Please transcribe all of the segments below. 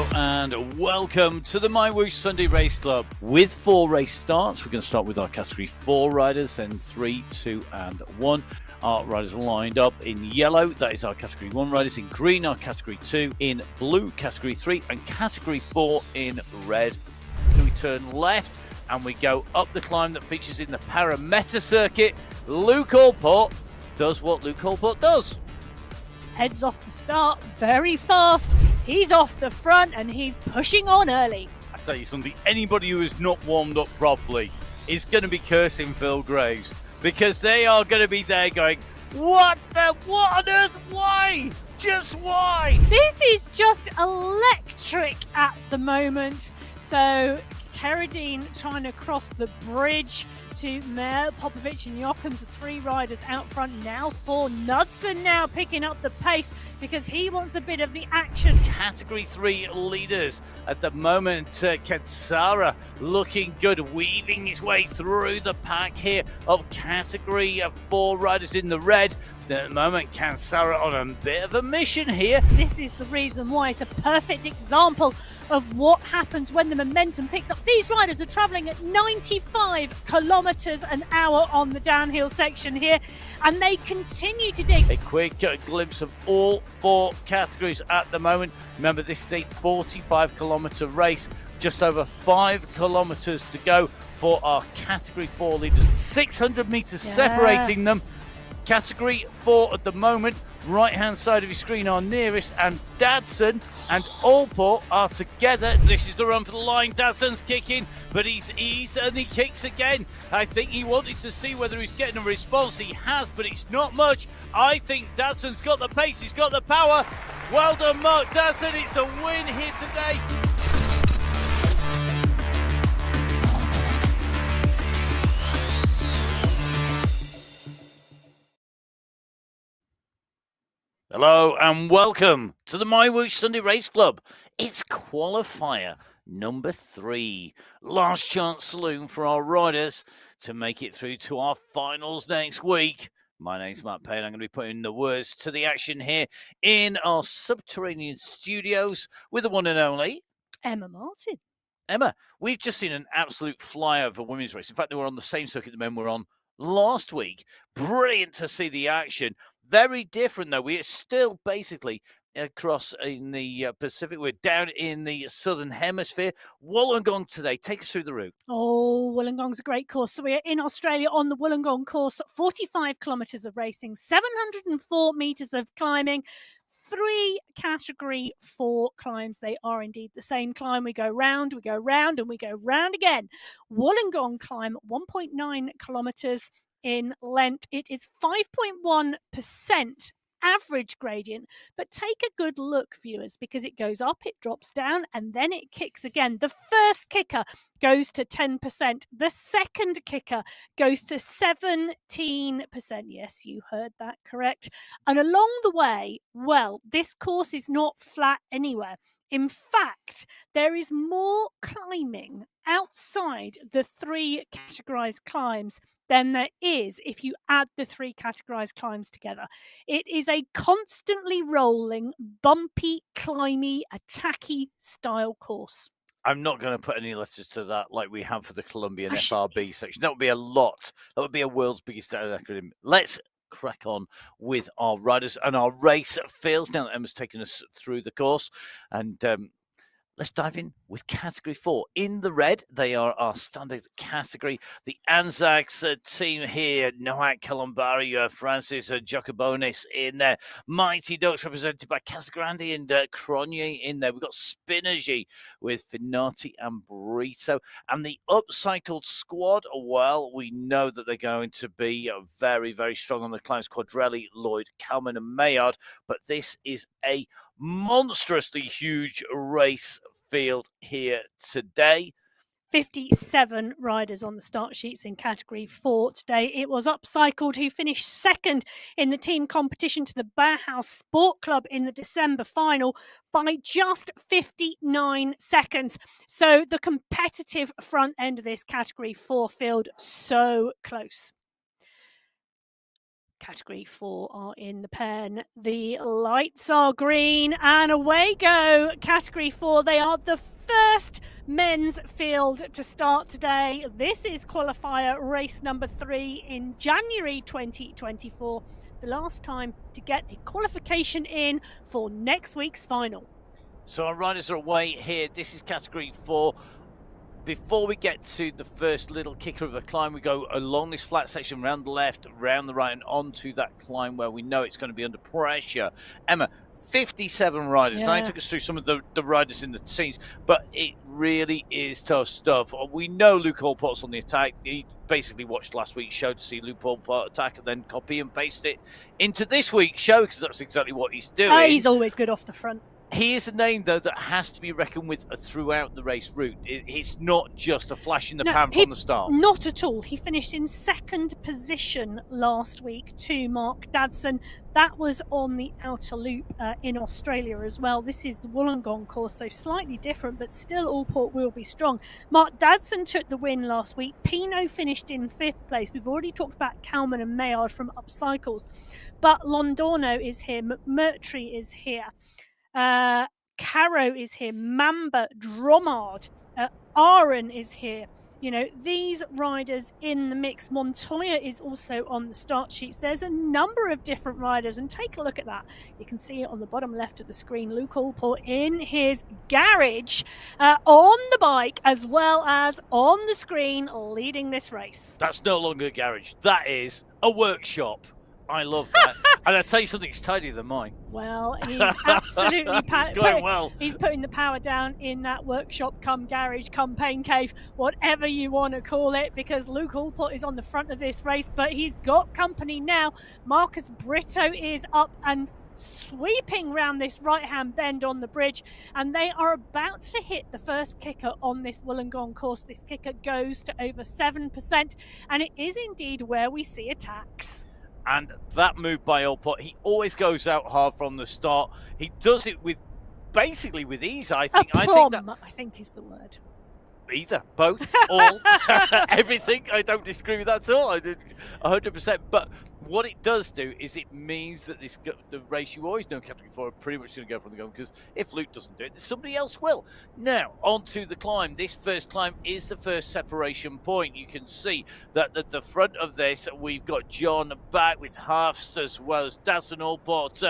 Hello and welcome to the MyWhoosh Sunday Race Club. With 4 race starts, we're going to start with our Category 4 riders, then 3, 2 and 1. Our riders lined up in yellow, that is our Category 1 riders. In green, our Category 2. In blue, Category 3. And Category 4 in red. We turn left and we go up the climb that features in the Parameta circuit. Luke Allport does what Luke Allport does. Heads off the start very fast. He's off the front and he's pushing on early. I tell you something, anybody who is not warmed up properly is going to be cursing Phil Graves, because they are going to be there going, what on earth, why? Just why? This is just electric at the moment. So Keradine trying to cross the bridge to Mare, Popovic and Jochums, 3 riders out front, now 4. Knudsen now picking up the pace because he wants a bit of the action. Category 3 leaders at the moment. Katsara looking good, weaving his way through the pack here of Category 4 riders in the red. At the moment, Katsara on a bit of a mission here. This is the reason why it's a perfect example of what happens when the momentum picks up. These riders are travelling at 95 kilometres an hour on the downhill section here, and they continue to dig. A quick glimpse of all 4 categories at the moment. Remember, this is a 45-kilometre race, just over 5 kilometres to go for our Category 4 leaders. 600 metres separating them. Category 4 at the moment, right-hand side of your screen, our nearest, and Dadson and Allport are together. This is the run for the line. Dadson's kicking, but he's eased and he kicks again. I think he wanted to see whether he's getting a response. He has, but it's not much. I think Dadson's got the pace, he's got the power. Well done, Mark Dadson. It's a win here today. Hello and welcome to the MyWhoosh Sunday Race Club. It's qualifier number 3. Last chance saloon for our riders to make it through to our finals next week. My name's Matt Payne. I'm going to be putting the words to the action here in our subterranean studios with the one and only Emma Martin. Emma, we've just seen an absolute flyover women's race. In fact, they were on the same circuit the men were on last week. Brilliant to see the action. Very different, though. We're still basically across in the Pacific. We're down in the Southern Hemisphere. Wollongong today. Take us through the route. Oh, Wollongong's a great course. So we're in Australia on the Wollongong course. 45 kilometres of racing, 704 metres of climbing, 3 Category 4 climbs. They are indeed the same climb. We go round, and we go round again. Wollongong climb 1.9 kilometres in length. It is 5.1% average gradient, but take a good look, viewers, because it goes up, it drops down, and then it kicks again. The first kicker goes to 10%. The second kicker goes to 17%. Yes, you heard that correct. And along the way, well, this course is not flat anywhere. In fact, there is more climbing outside the 3 categorized climbs than there is if you add the 3 categorized climbs together. It is a constantly rolling, bumpy, climby, attacky style course. I'm not going to put any letters to that like we have for the Colombian FRB section. That would be a lot. That would be a world's biggest acronym. Let's crack on with our riders and our race fields now that Emma's taken us through the course. And let's dive in with Category 4. In the red, they are our standard category. The Anzacs team here, Noak Calombari, Francis Jacobonis in there. Mighty Ducks represented by Casagrande and Cronje in there. We've got Spinergy with Finati and Brito. And the upcycled squad, well, we know that they're going to be very, very strong on the climbs. Quadrelli, Lloyd, Kalman and Maillard. But this is a monstrously huge race field here today. 57 riders on the start sheets in Category 4 today. It was Upcycled who finished second in the team competition to the Bauhaus Sport Club in the December final by just 59 seconds. So the competitive front end of this Category 4 field, so close. Category 4 are in the pen. The lights are green and away go. Category 4, they are the first men's field to start today. This is qualifier race number 3 in January 2024. The last time to get a qualification in for next week's final. So our riders are away here. This is category 4. Before we get to the first little kicker of a climb, we go along this flat section, round the left, round the right, and onto that climb where we know it's going to be under pressure. Emma, 57 riders. Yeah. I took us through some of the riders in the teams, but it really is tough stuff. We know Luke Allport's on the attack. He basically watched last week's show to see Luke Allport attack and then copy and paste it into this week's show, because that's exactly what he's doing. Oh, he's always good off the front. He is a name, though, that has to be reckoned with throughout the race route. It's not just a flash in the pan from the start. Not at all. He finished in 2nd position last week to Mark Dadson. That was on the outer loop in Australia as well. This is the Wollongong course, so slightly different, but still Allport will be strong. Mark Dadson took the win last week. Pino finished in 5th place. We've already talked about Kalman and Mayard from Upcycles, but Londorno is here, McMurtry is here. Caro is here, Mamba, Dromard, Aaron is here. You know, these riders in the mix. Montoya is also on the start sheets. There's a number of different riders, and take a look at that. You can see it on the bottom left of the screen. Luke Allport in his garage on the bike as well as on the screen leading this race. That's no longer a garage. That is a workshop. I love that. And I tell you something, it's tidier than mine. Well, he's absolutely it's going well. He's putting the power down in that workshop, come garage, come pain cave, whatever you want to call it, because Luke Allport is on the front of this race, but he's got company now. Marcus Brito is up and sweeping round this right-hand bend on the bridge, and they are about to hit the first kicker on this Wollongong course. This kicker goes to over 7%, and it is indeed where we see attacks. And that move by Allport, he always goes out hard from the start. He does it with basically with ease, I think. I think is the word. Either, both, all, everything. I don't disagree with that at all. I did 100%. But what it does do is it means that the race you always know category 4 are pretty much going to go from the gun, because if Luke doesn't do it, somebody else will. Now, onto the climb. This first climb is the first separation point. You can see that at the front of this, we've got John back with halves as well as Dadson, Allport,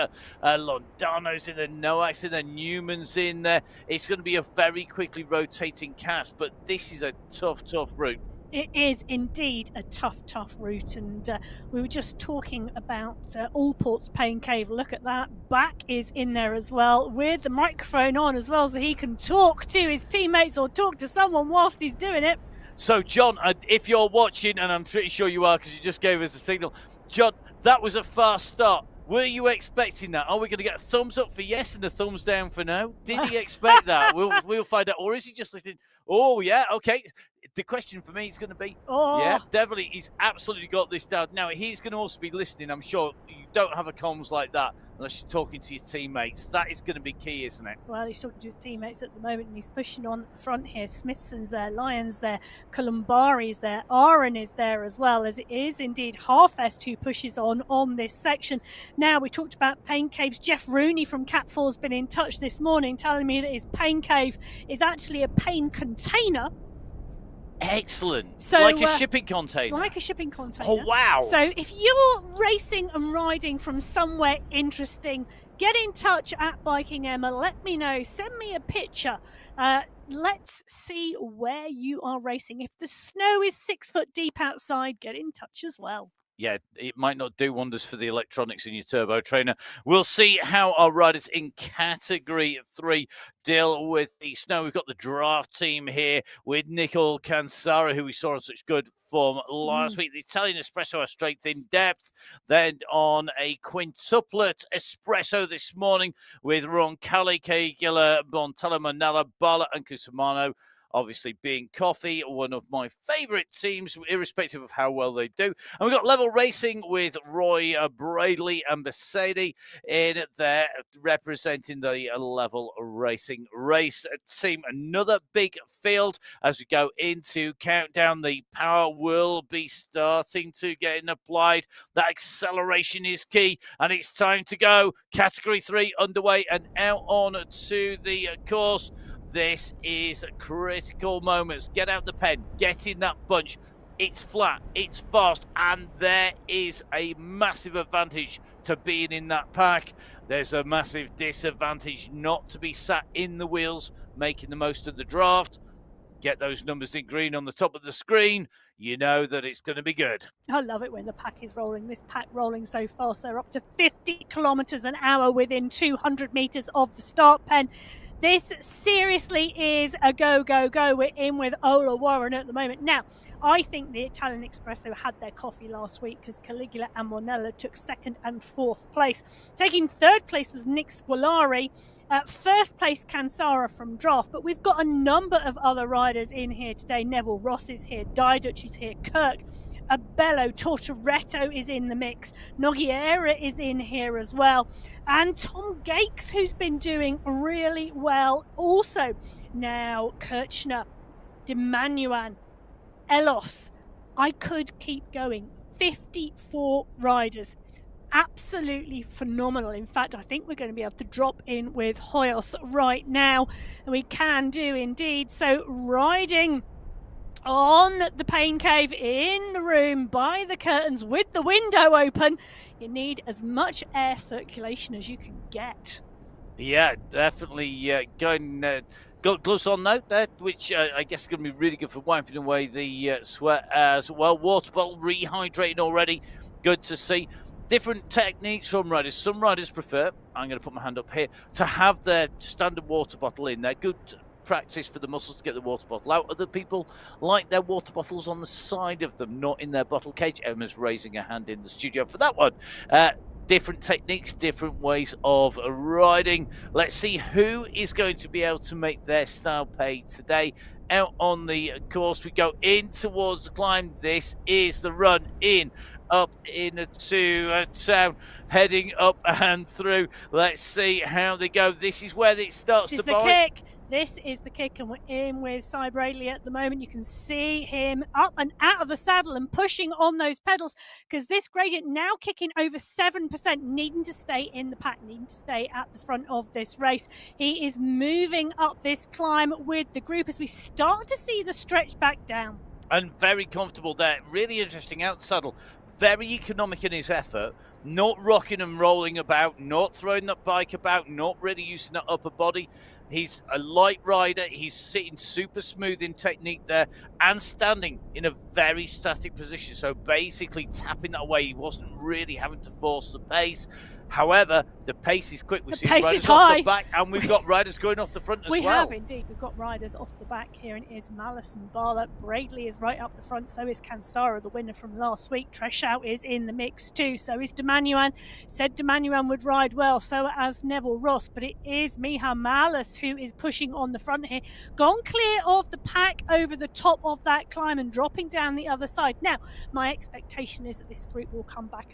Londano's in there, Noak's in there, Newman's in there. It's going to be a very quickly rotating cast, but this is a tough route. It is indeed a tough route, and we were just talking about Allport's pain cave. Look at that. Back is in there as well, with the microphone on as well, so he can talk to his teammates or talk to someone whilst he's doing it. So, John, if you're watching, and I'm pretty sure you are because you just gave us the signal, John, that was a fast start. Were you expecting that? Are we going to get a thumbs up for yes and a thumbs down for no? Did he expect that? We'll find out. Or is he just listening? Oh, yeah, okay. The question for me is going to be, yeah, definitely, he's absolutely got this down. Now, he's going to also be listening. I'm sure you don't have a comms like that unless you're talking to your teammates. That is going to be key, isn't it? Well, he's talking to his teammates at the moment, and he's pushing on at the front here. Smithson's there, Lyons there, Columbari's there, Aaron is there as well, as it is indeed Harfest who pushes on this section. Now, we talked about pain caves. Jeff Rooney from Cat 4's been in touch this morning telling me that his pain cave is actually a pain container. Excellent. So, like a shipping container. Like a shipping container. Oh, wow. So if you're racing and riding from somewhere interesting, get in touch at Biking Emma. Let me know. Send me a picture. Let's see where you are racing. If the snow is 6 foot deep outside, get in touch as well. Yeah, it might not do wonders for the electronics in your turbo trainer. We'll see how our riders in category 3 deal with the snow. We've got the draft team here with Nicole Cansara, who we saw in such good form last week. The Italian Espresso are strength in depth. Then on a quintuplet Espresso this morning with Roncalli, Caligula, Montella, Manella, Bala and Cusimano obviously being Coffee, one of my favourite teams, irrespective of how well they do. And we've got Level Racing with Roy Bradley and Mercedes in there representing the Level Racing race team. Another big field as we go into countdown. The power will be starting to get applied. That acceleration is key, and it's time to go. Category 3 underway and out on to the course. This is critical moments. Get out the pen, get in that bunch. It's flat, it's fast, and there is a massive advantage to being in that pack. There's a massive disadvantage not to be sat in the wheels, making the most of the draft. Get those numbers in green on the top of the screen. You know that it's going to be good. I love it when the pack is rolling. This pack rolling so fast. They're up to 50 kilometres an hour within 200 metres of the start pen. This seriously is a go, go, go. We're in with Ola Warren at the moment. Now, I think the Italian Espresso had their coffee last week because Caligula and Monella took 2nd and 4th place. Taking 3rd place was Nick Squalari. 1st place, Kansara from Draft. But we've got a number of other riders in here today. Neville Ross is here. Diduch is here. Kirk. Abello, Tortoretto is in the mix. Nogueira is in here as well. And Tom Gakes, who's been doing really well also. Now, Kirchner, Demanuan, Elos. I could keep going. 54 riders. Absolutely phenomenal. In fact, I think we're going to be able to drop in with Hoyos right now. And we can do indeed. So riding on the pain cave in the room by the curtains with the window open, you need as much air circulation as you can get. Yeah, definitely going got gloves on note there, which I guess is going to be really good for wiping away the sweat as well. Water bottle rehydrating already, good to see. Different techniques from riders. Some riders prefer, I'm going to put my hand up here, to have their standard water bottle in there. Good practice for the muscles to get the water bottle out. Other people like their water bottles on the side of them, not in their bottle cage. Emma's raising a hand in the studio for that one. Different techniques, different ways of riding. Let's see who is going to be able to make their style pay today. Out on the course we go in towards the climb. This is the run in up into town, heading up and through. Let's see how they go. This is where it starts to bite. Kick. This is the kick, and we're in with Cy Bradley at the moment. You can see him up and out of the saddle and pushing on those pedals because this gradient now kicking over 7%, needing to stay in the pack, needing to stay at the front of this race. He is moving up this climb with the group as we start to see the stretch back down. And very comfortable there. Really interesting out saddle. Very economic in his effort. Not rocking and rolling about, not throwing that bike about, not really using that upper body. He's a light rider. He's sitting super smooth in technique there and standing in a very static position. So basically tapping that away. He wasn't really having to force the pace. However, the pace is quick. We're seeing riders off the back, and we've got riders going off the front as well. We have indeed. We've got riders off the back here, and it is Malice and Barla. Bradley is right up the front. So is Kansara, the winner from last week. Treshout is in the mix too. So is Demanuan. Said Demanuan would ride well. So as Neville Ross. But it is Miha Malice who is pushing on the front here. Gone clear of the pack over the top of that climb and dropping down the other side. Now, my expectation is that this group will come back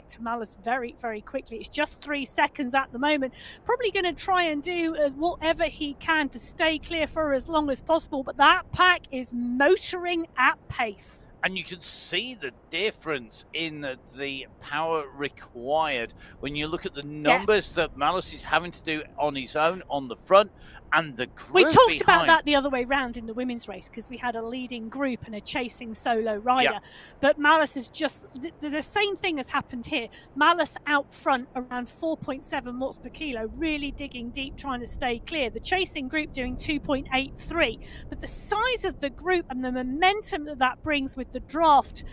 to Malice very, very quickly. It's just 3 seconds at the moment. Probably going to try and do whatever he can to stay clear for as long as possible, but that pack is motoring at pace. And you can see the difference in the power required when you look at the numbers that Malice is having to do on his own on the front and the group We talked behind. about that the other way round in the women's race because we had a leading group and a chasing solo rider. But Malice is just, the same thing has happened here. Malice out front around 4.7 watts per kilo, really digging deep, trying to stay clear. The chasing group doing 2.83. But the size of the group and the momentum that brings with the draft,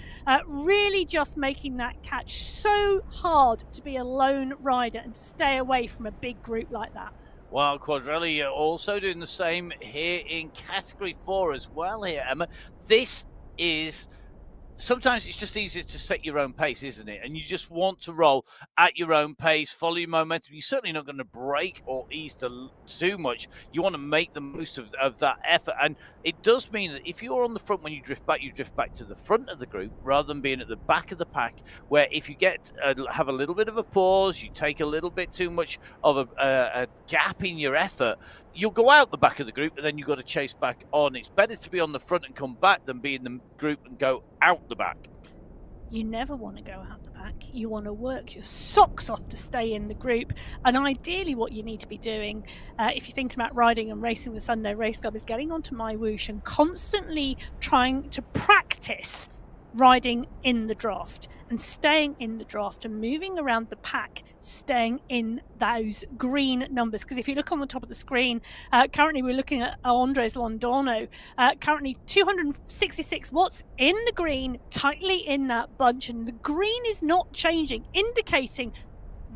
really just making that catch so hard to be a lone rider and stay away from a big group like that. Well, Quadrelli also doing the same here in Category 4 as well here, Emma. This is sometimes it's just easier to set your own pace, isn't it? And you just want to roll at your own pace, follow your momentum. You're certainly not going to break or ease too much. You want to make the most of that effort. And it does mean that if you're on the front when you drift back to the front of the group rather than being at the back of the pack, where if you have a little bit of a pause, you take a little bit too much of a gap in your effort, you'll go out the back of the group and then you've got to chase back on. It's better to be on the front and come back than be in the group and go out the back. You never want to go out the back. You want to work your socks off to stay in the group. And ideally what you need to be doing, if you're thinking about riding and racing the Sunday Race Club, is getting onto MyWhoosh and constantly trying to practice riding in the draft and staying in the draft and moving around the pack, staying in those green numbers. Because if you look on the top of the screen, currently we're looking at Andres Londono, currently 266 watts in the green, tightly in that bunch, and the green is not changing, indicating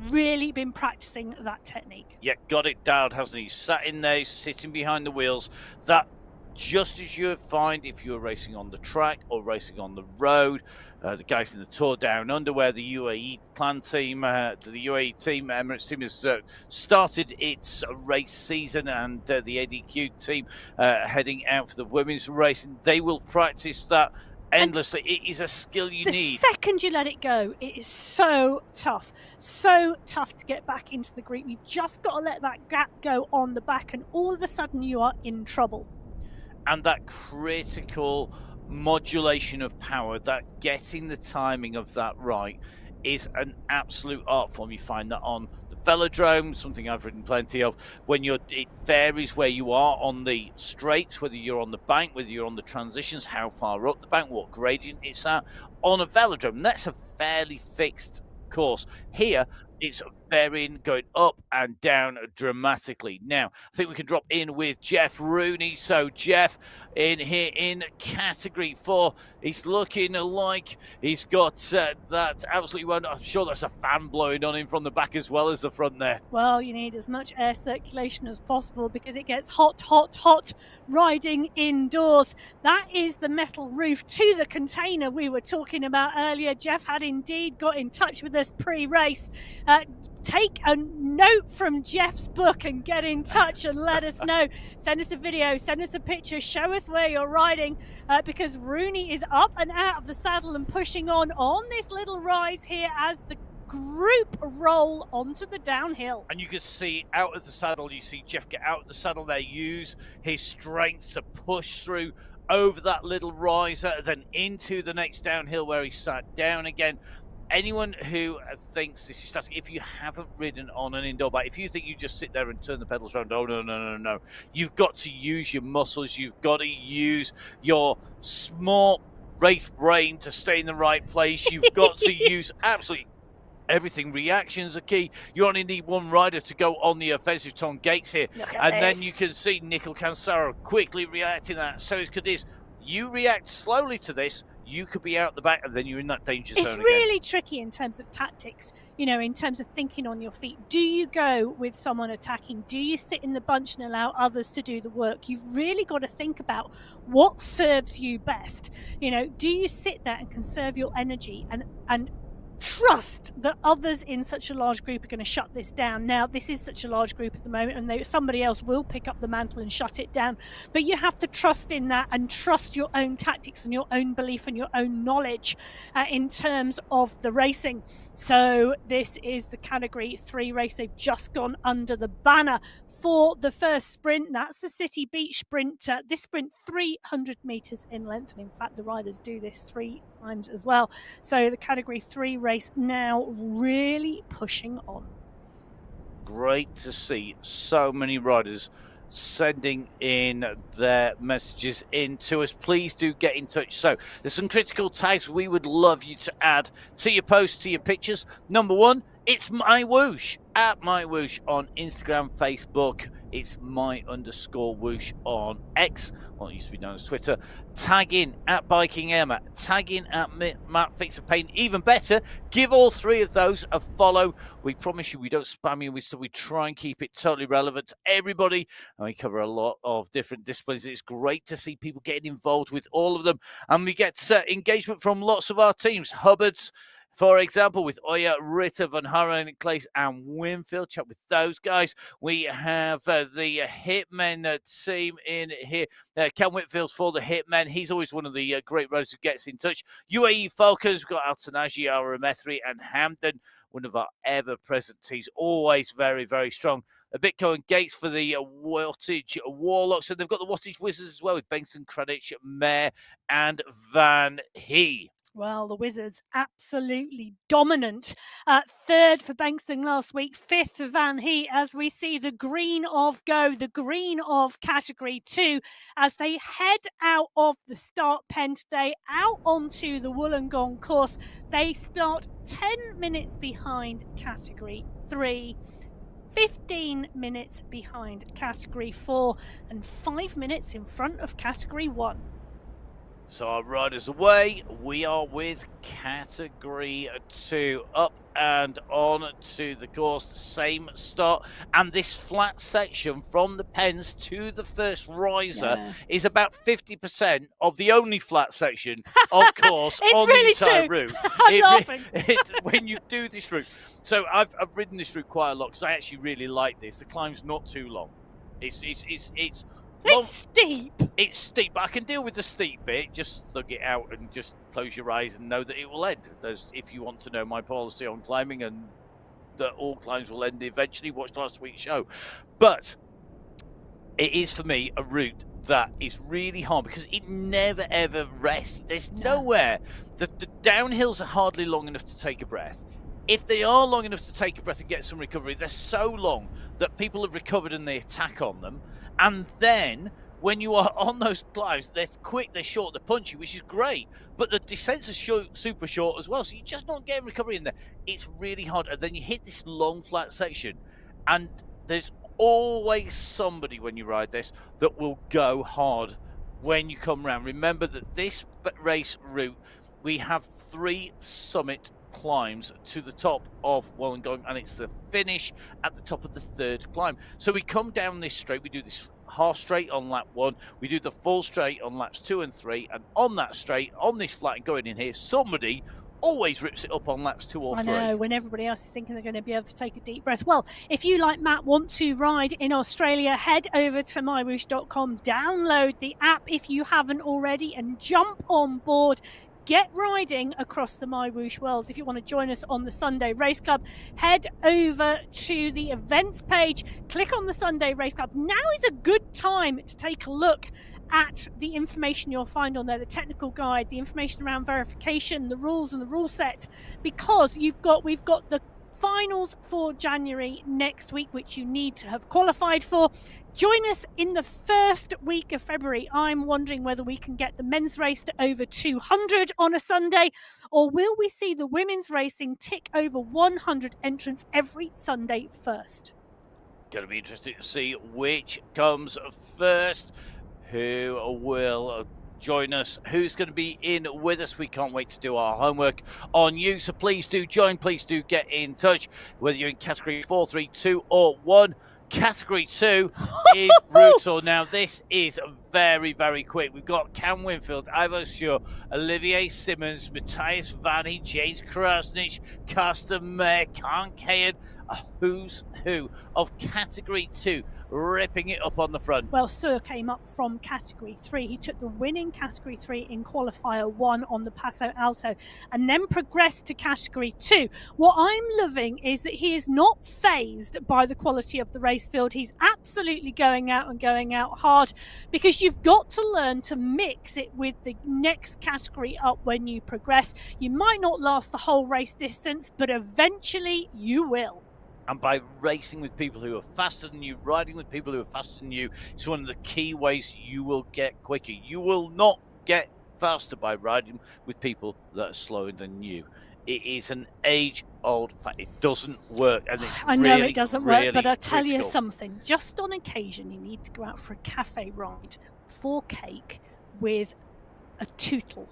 really been practicing that technique. Yeah, got it dialed, hasn't he? Sat in there, sitting behind the wheels. That, just as you find if you're racing on the track or racing on the road, the guys in the Tour Down Under, where the UAE clan team, the UAE team, Emirates team has started its race season, and the ADQ team heading out for the women's race, and they will practice that endlessly. It is a skill you need. The second you let it go, it is so tough to get back into the group. You've just got to let that gap go on the back, and all of a sudden you are in trouble. And that critical modulation of power, that getting the timing of that right, is an absolute art form. You find that on the velodrome, something I've ridden plenty of, when it varies where you are on the straights, whether you're on the bank, whether you're on the transitions, how far up the bank, what gradient it's at. On a velodrome, that's a fairly fixed course. Here, it's varying, going up and down dramatically. Now, I think we can drop in with Jeff Rooney. So, Jeff, in here in category 4, he's looking like he's got that absolutely one. I'm sure that's a fan blowing on him from the back as well as the front there. Well, you need as much air circulation as possible because it gets hot riding indoors. That is the metal roof to the container we were talking about earlier. Jeff had indeed got in touch with us pre-race. Take a note from Jeff's book and get in touch and let us know. Send us a video, send us a picture, show us where you're riding, because Rooney is up and out of the saddle and pushing on this little rise here as the group roll onto the downhill. And you can see out of the saddle, you see Jeff get out of the saddle there, use his strength to push through over that little riser, then into the next downhill where he sat down again. Anyone who thinks this is static, if you haven't ridden on an indoor bike, if you think you just sit there and turn the pedals around, oh, no. You've got to use your muscles. You've got to use your smart race brain to stay in the right place. You've got to use absolutely everything. Reactions are key. You only need one rider to go on the offensive. Tom Gates here. And then you can see Nicol Cansaro quickly reacting to that. So it's good. You react slowly to this, you could be out the back and then you're in that danger zone. It's really tricky in terms of tactics, in terms of thinking on your feet. Do you go with someone attacking? Do you sit in the bunch and allow others to do the work? You've really got to think about what serves you best. Do you sit there and conserve your energy and trust that others in such a large group are going to shut this down? Now, this is such a large group at the moment, and somebody else will pick up the mantle and shut it down. But you have to trust in that and trust your own tactics and your own belief and your own knowledge in terms of the racing. So this is the Category 3 race. They've just gone under the banner for the first sprint. That's the City Beach Sprint. This sprint 300 metres in length, and in fact the riders do this 3 times as well. So the Category 3 race now really pushing on. Great to see so many riders sending in their messages in to us. Please do get in touch. So there's some critical tags we would love you to add to your posts, to your pictures. Number 1 It's MyWhoosh, at MyWhoosh on Instagram, Facebook. It's my_whoosh on X, what used to be known as Twitter. Tag in at Biking Airmat. Tag in at Matt Fix a Pain. Even better, give all three of those a follow. We promise you we don't spam you. We try and keep it totally relevant to everybody. And we cover a lot of different disciplines. It's great to see people getting involved with all of them. And we get engagement from lots of our teams. Hubbard's, for example, with Oya, Ritter, Van Haren, Claes, and Winfield. Chat with those guys. We have the Hitmen team in here. Ken Whitfield's for the Hitmen. He's always one of the great riders who gets in touch. UAE Falcons, we've got Altanaji, Aramethri, and Hamden, one of our ever-present teams. Always very, very strong. Bitco and Gates for the Wattage Warlocks. And they've got the Wattage Wizards as well with Bengtson, Kradich, Mayer, and Van He. Well, the Wizards absolutely dominant. Third for Bengtson last week, fifth for Van He, as we see the green of Go, the green of Category 2, as they head out of the start pen today, out onto the Wollongong course. They start 10 minutes behind Category 3. 15 minutes behind Category 4 and 5 minutes in front of Category 1. So our riders away, we are with Category 2, up and on to the course, the same start, and this flat section from the pens to the first riser is about 50% of the only flat section, of course, on really the entire true. route. I'm laughing. When you do this route. So I've ridden this route quite a lot because I actually really like this. The climb's not too long. It's steep. It's steep, but I can deal with the steep bit. Just thug it out and just close your eyes and know that it will end. If you want to know my policy on climbing and that all climbs will end eventually, watch last week's show. But it is, for me, a route that is really hard because it never, ever rests. There's nowhere. The downhills are hardly long enough to take a breath. If they are long enough to take a breath and get some recovery, they're so long that people have recovered and they attack on them. And then when you are on those climbs, they're quick, they're short, they're punchy, which is great. But the descents are super short as well, so you're just not getting recovery in there. It's really hard. And then you hit this long, flat section, and there's always somebody when you ride this that will go hard when you come round. Remember that this race route, we have 3 summit climbs to the top of Wollongong, and it's the finish at the top of the 3rd climb. So we come down this straight, we do this half straight on lap 1, we do the full straight on laps 2 and 3, and on that straight, on this flat and going in here, somebody always rips it up on laps 2 or 3. I know, when everybody else is thinking they're going to be able to take a deep breath. Well, if you, like Matt, want to ride in Australia, head over to mywhoosh.com, download the app if you haven't already, and jump on board. Get riding across the MyWhoosh worlds. If you want to join us on the Sunday Race Club, head over to the events page, click on the Sunday Race Club. Now is a good time to take a look at the information you'll find on there, the technical guide, the information around verification, the rules and the rule set, because we've got the finals for January next week, which you need to have qualified for. Join us in the first week of February. I'm wondering whether we can get the men's race to over 200 on a Sunday, or will we see the women's racing tick over 100 entrants every Sunday first? Going to be interesting to see which comes first. Who will join us? Who's going to be in with us? We can't wait to do our homework on you. So please do join. Please do get in touch, whether you're in category 4, 3, 2 or 1. Category 2 is brutal. Now, this is very, very quick. We've got Cam Winfield, Ivo Shaw, Olivier Simmons, Matthias Vanni, James Krasnich, Carsten Mayer, Khan Kayan, a who's who of Category 2, ripping it up on the front. Well, Sir came up from Category 3. He took the winning Category 3 in Qualifier 1 on the Paso Alto and then progressed to Category 2. What I'm loving is that he is not fazed by the quality of the race field. He's absolutely going out hard, because you've got to learn to mix it with the next category up when you progress. You might not last the whole race distance, but eventually you will. And by racing with people who are faster than you, riding with people who are faster than you, it's one of the key ways you will get quicker. You will not get faster by riding with people that are slower than you. It is an age-old fact. It doesn't work, and it's I know really, it doesn't really work, but I tell you critical. something. Just on occasion, you need to go out for a cafe ride for cake with a tootle.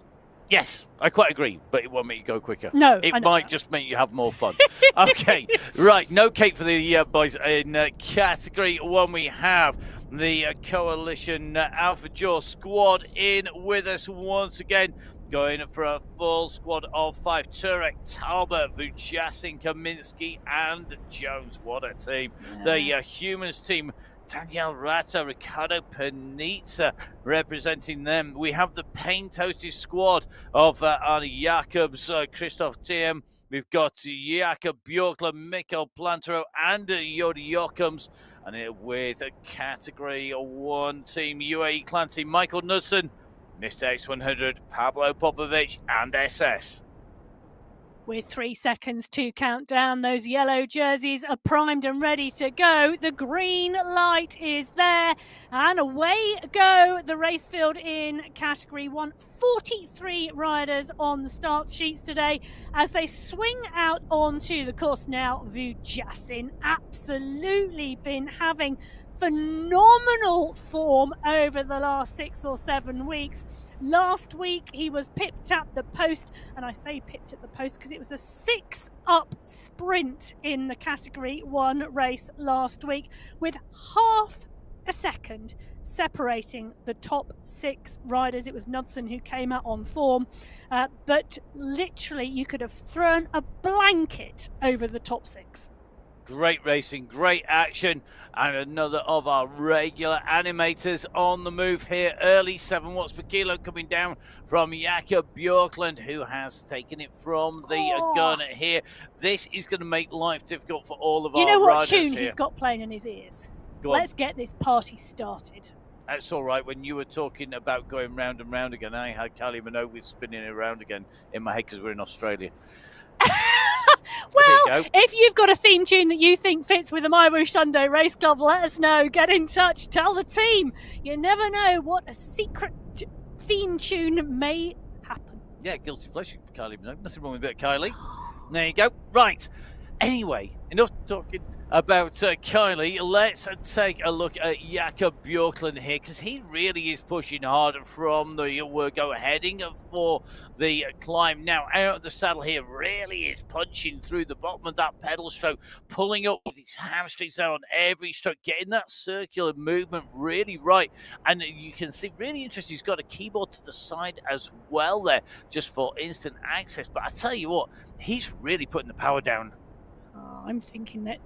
Yes, I quite agree, but it won't make you go quicker. No, it I know might that. just make you have more fun. Okay, right, no cake for the boys. In category 1, we have the Coalition Alpha Jaw squad in with us once again, going for a full squad of 5. Turek, Talbot, Vujasin, Kaminsky, and Jones. What a team. Yeah. The Humans team, Daniel Rata, Ricardo Panizza representing them. We have the Pain Toasted squad of Arnie Jacobs, Christoph Thiem. We've got Jakob Bjorkla, Mikkel Plantero, and Yodi Jochums. And with a category 1 team, UAE clan team, Michael Knudsen, Mr. X100, Pablo Popovic, and SS. With 3 seconds to count down, those yellow jerseys are primed and ready to go. The green light is there, and away go the race field in category 1. 43 riders on the start sheets today as they swing out onto the course now. Vujasin absolutely been having phenomenal form over the last 6 or 7 weeks. Last week he was pipped at the post, and I say pipped at the post because it was a 6-up sprint in the category 1 race last week, with half a second separating the top 6 riders. It was Knudsen who came out on form, but literally you could have thrown a blanket over the top 6. Great racing, great action, and another of our regular animators on the move here. Early 7 watts per kilo coming down from Jakob Bjorkland, who has taken it from the gun here. This is going to make life difficult for all of our riders. You know what tune here. He's got playing in his ears? Go on. Let's get this party started. That's all right. When you were talking about going round and round again, I had Kylie Minogue spinning around again in my head because we're in Australia. Well, if you've got a theme tune that you think fits with the MyWhoosh Sunday Race Club, let us know. Get in touch. Tell the team. You never know what a secret theme tune may happen. Yeah, guilty pleasure, Kylie Minogue. Nothing wrong with a bit of Kylie. There you go. Right. Anyway, enough talking about Kylie. Let's take a look at Jakob Bjorkland here, because he really is pushing hard from the Wurgo, heading for the climb. Now, out of the saddle here, really is punching through the bottom of that pedal stroke, pulling up with his hamstrings out on every stroke, getting that circular movement really right. And you can see, really interesting, he's got a keyboard to the side as well there, just for instant access. But I tell you what, he's really putting the power down. I'm thinking that,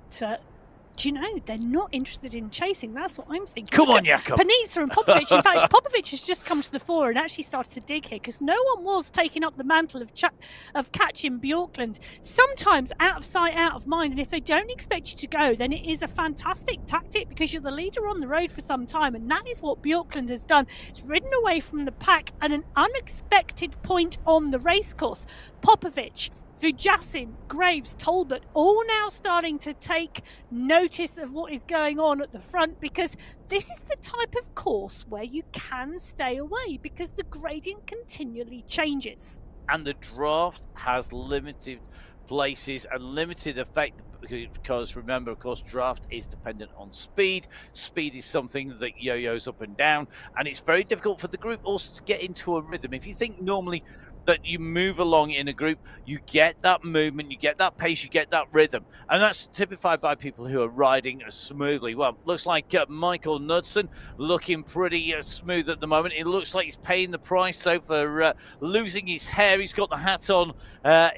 do you know, they're not interested in chasing. That's what I'm thinking. Come on, Jakob. Panizza and Popovic. In fact, Popovic has just come to the fore and actually started to dig here, because no one was taking up the mantle of catching Bjorkland. Sometimes out of sight, out of mind. And if they don't expect you to go, then it is a fantastic tactic, because you're the leader on the road for some time. And that is what Bjorkland has done. It's ridden away from the pack at an unexpected point on the racecourse. Popovic, Vujasin, Graves, Talbot, all now starting to take notice of what is going on at the front, because this is the type of course where you can stay away because the gradient continually changes. And the draft has limited places and limited effect, because remember, of course, draft is dependent on speed. Speed is something that yo-yos up and down, and it's very difficult for the group also to get into a rhythm. If you think normally that you move along in a group, you get that movement, you get that pace, you get that rhythm. And that's typified by people who are riding smoothly. Well, looks like Michael Knudsen looking pretty smooth at the moment. It looks like he's paying the price, so for losing his hair. He's got the hat on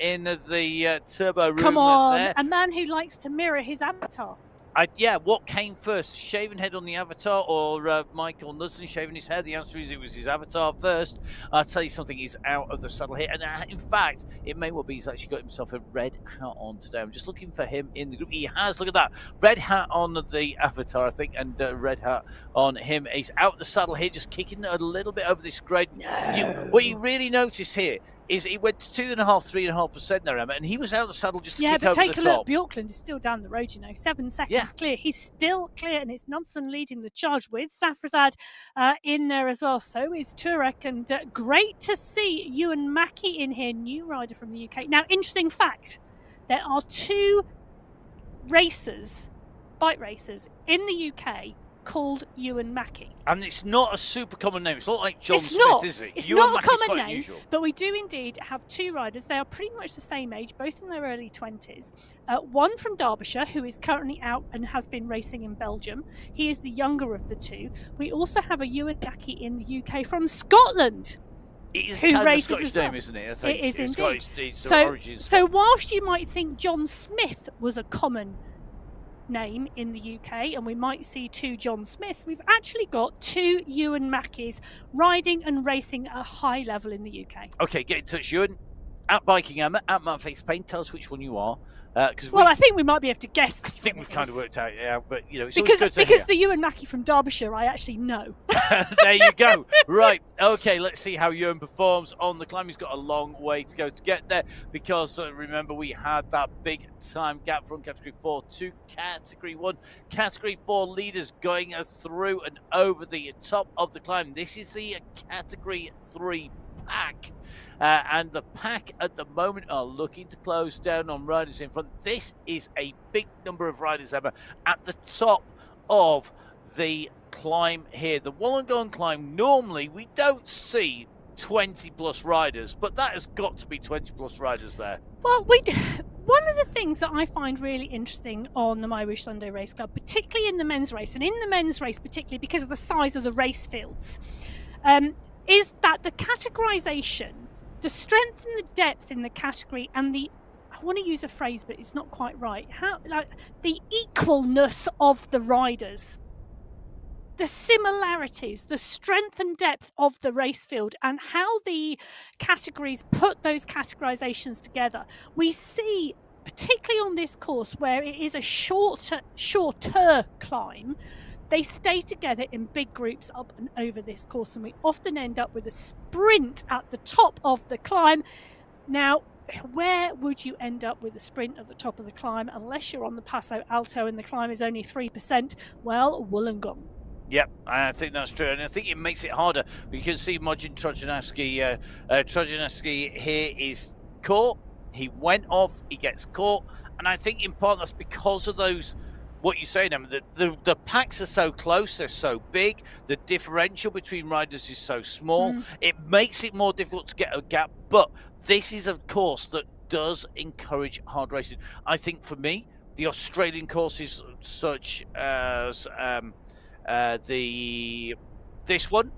in the turbo room. Come on, there. A man who likes to mirror his avatar. Yeah, what came first, shaven head on the avatar or Michael Knudsen shaving his hair? The answer is it was his avatar first. I'll tell you something, he's out of the saddle here. And in fact, it may well be he's actually got himself a red hat on today. I'm just looking for him in the group. He has, look at that. Red hat on the avatar, I think, and red hat on him. He's out of the saddle here, just kicking a little bit over this grade. No. What you really notice here is he went to 2.5%, 3.5% there, Emma, and he was out of the saddle just to Yeah, kick but over take the a top. look. Bjorklund is still down the road, 7 seconds Yeah. clear. He's still clear, and it's Nunson leading the charge with Safrazad in there as well. So is Turek, and great to see Ewan Mackey in here, new rider from the UK. Now, interesting fact, there are 2 racers, bike racers, in the UK called Ewan Mackey. And it's not a super common name. It's not like John It's Smith, not. is it? It's Ewan not a Mackey's common quite name, unusual. but we do indeed have 2 riders. They are pretty much the same age, both in their early 20s. One from Derbyshire, who is currently out and has been racing in Belgium. He is the younger of the 2. We also have a Ewan Mackey in the UK from Scotland. It is who kind of a races Scottish as well. name, isn't it? I think It is it's indeed. It's So, origins. so whilst you might think John Smith was a common name in the UK, and we might see 2 John Smiths, we've actually got 2 Ewan Mackeys riding and racing at a high level in the UK. Okay, get in touch, Ewan. At Biking Emma, at Matt Face Pain, tell us which one you are. Well, I think we might be able to guess. I think we've kind of worked out, yeah. But it's because always good to hear. the Ewan Mackey from Derbyshire, I actually know. There you go. Right. Okay, let's see how Ewan performs on the climb. He's got a long way to go to get there because remember we had that big time gap from Category 4 to Category 1. Category 4 leaders going through and over the top of the climb. This is the Category 3 pack. And the pack at the moment are looking to close down on riders in front. This is a big number of riders, Emma, at the top of the climb here. The Wollongong climb, normally we don't see 20 plus riders, but that has got to be 20 plus riders there. Well, one of the things that I find really interesting on the MyWhoosh Sunday Race Club, particularly in the men's race, and in the men's race particularly because of the size of the race fields, is that the categorization, the strength and the depth in the category, and I want to use a phrase, but it's not quite right. The equalness of the riders, the similarities, the strength and depth of the race field, and how the categories put those categorizations together. We see, particularly on this course, where it is a shorter climb, they stay together in big groups up and over this course, and we often end up with a sprint at the top of the climb. Now, where would you end up with a sprint at the top of the climb unless you're on the Passo Alto and the climb is only 3%? Well, Wollongong. Yep, I think that's true, and I think it makes it harder. We can see Mojin Trojanowski. Trojanowski here is caught. He went off, he gets caught, and I think in part that's because of those. What you say, Emma, the packs are so close, they're so big, the differential between riders is so small, it makes it more difficult to get a gap, but this is a course that does encourage hard racing. I think for me, the Australian courses such as this one,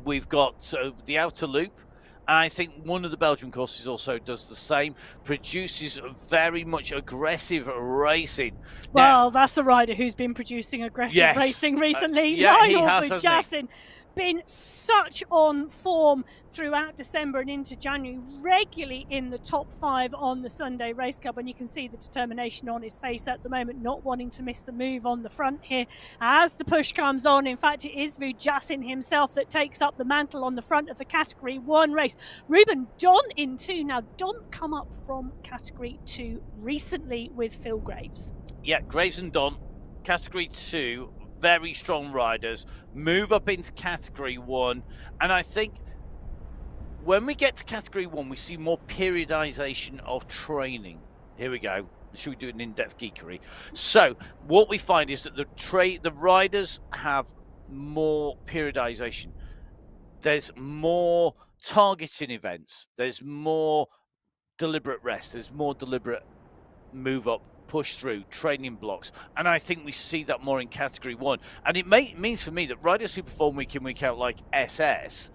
we've got the Outer Loop, and I think one of the Belgian courses also does the same, produces very much aggressive racing. Well, that's a rider who's been producing aggressive racing recently. Yeah, he has, Jassin, been such on form throughout December and into January, regularly in the top 5 on the Sunday Race Club, and you can see the determination on his face at the moment, not wanting to miss the move on the front here as the push comes on. In fact, it is Jassin himself that takes up the mantle on the front of the Category 1 race. Ruben Don in 2. Now, Don come up from Category 2 recently with Phil Graves. Yeah, Graves and Don, Category 2, very strong riders, move up into Category 1, and I think when we get to Category 1 we see more periodization of training. Here we go. Should we do an in-depth geekery? So what we find is that the riders have more periodization. There's more targeting events, there's more deliberate rest, there's more deliberate move up, push through, training blocks, and I think we see that more in Category 1. And it means for me that riders who perform week in, week out like SS,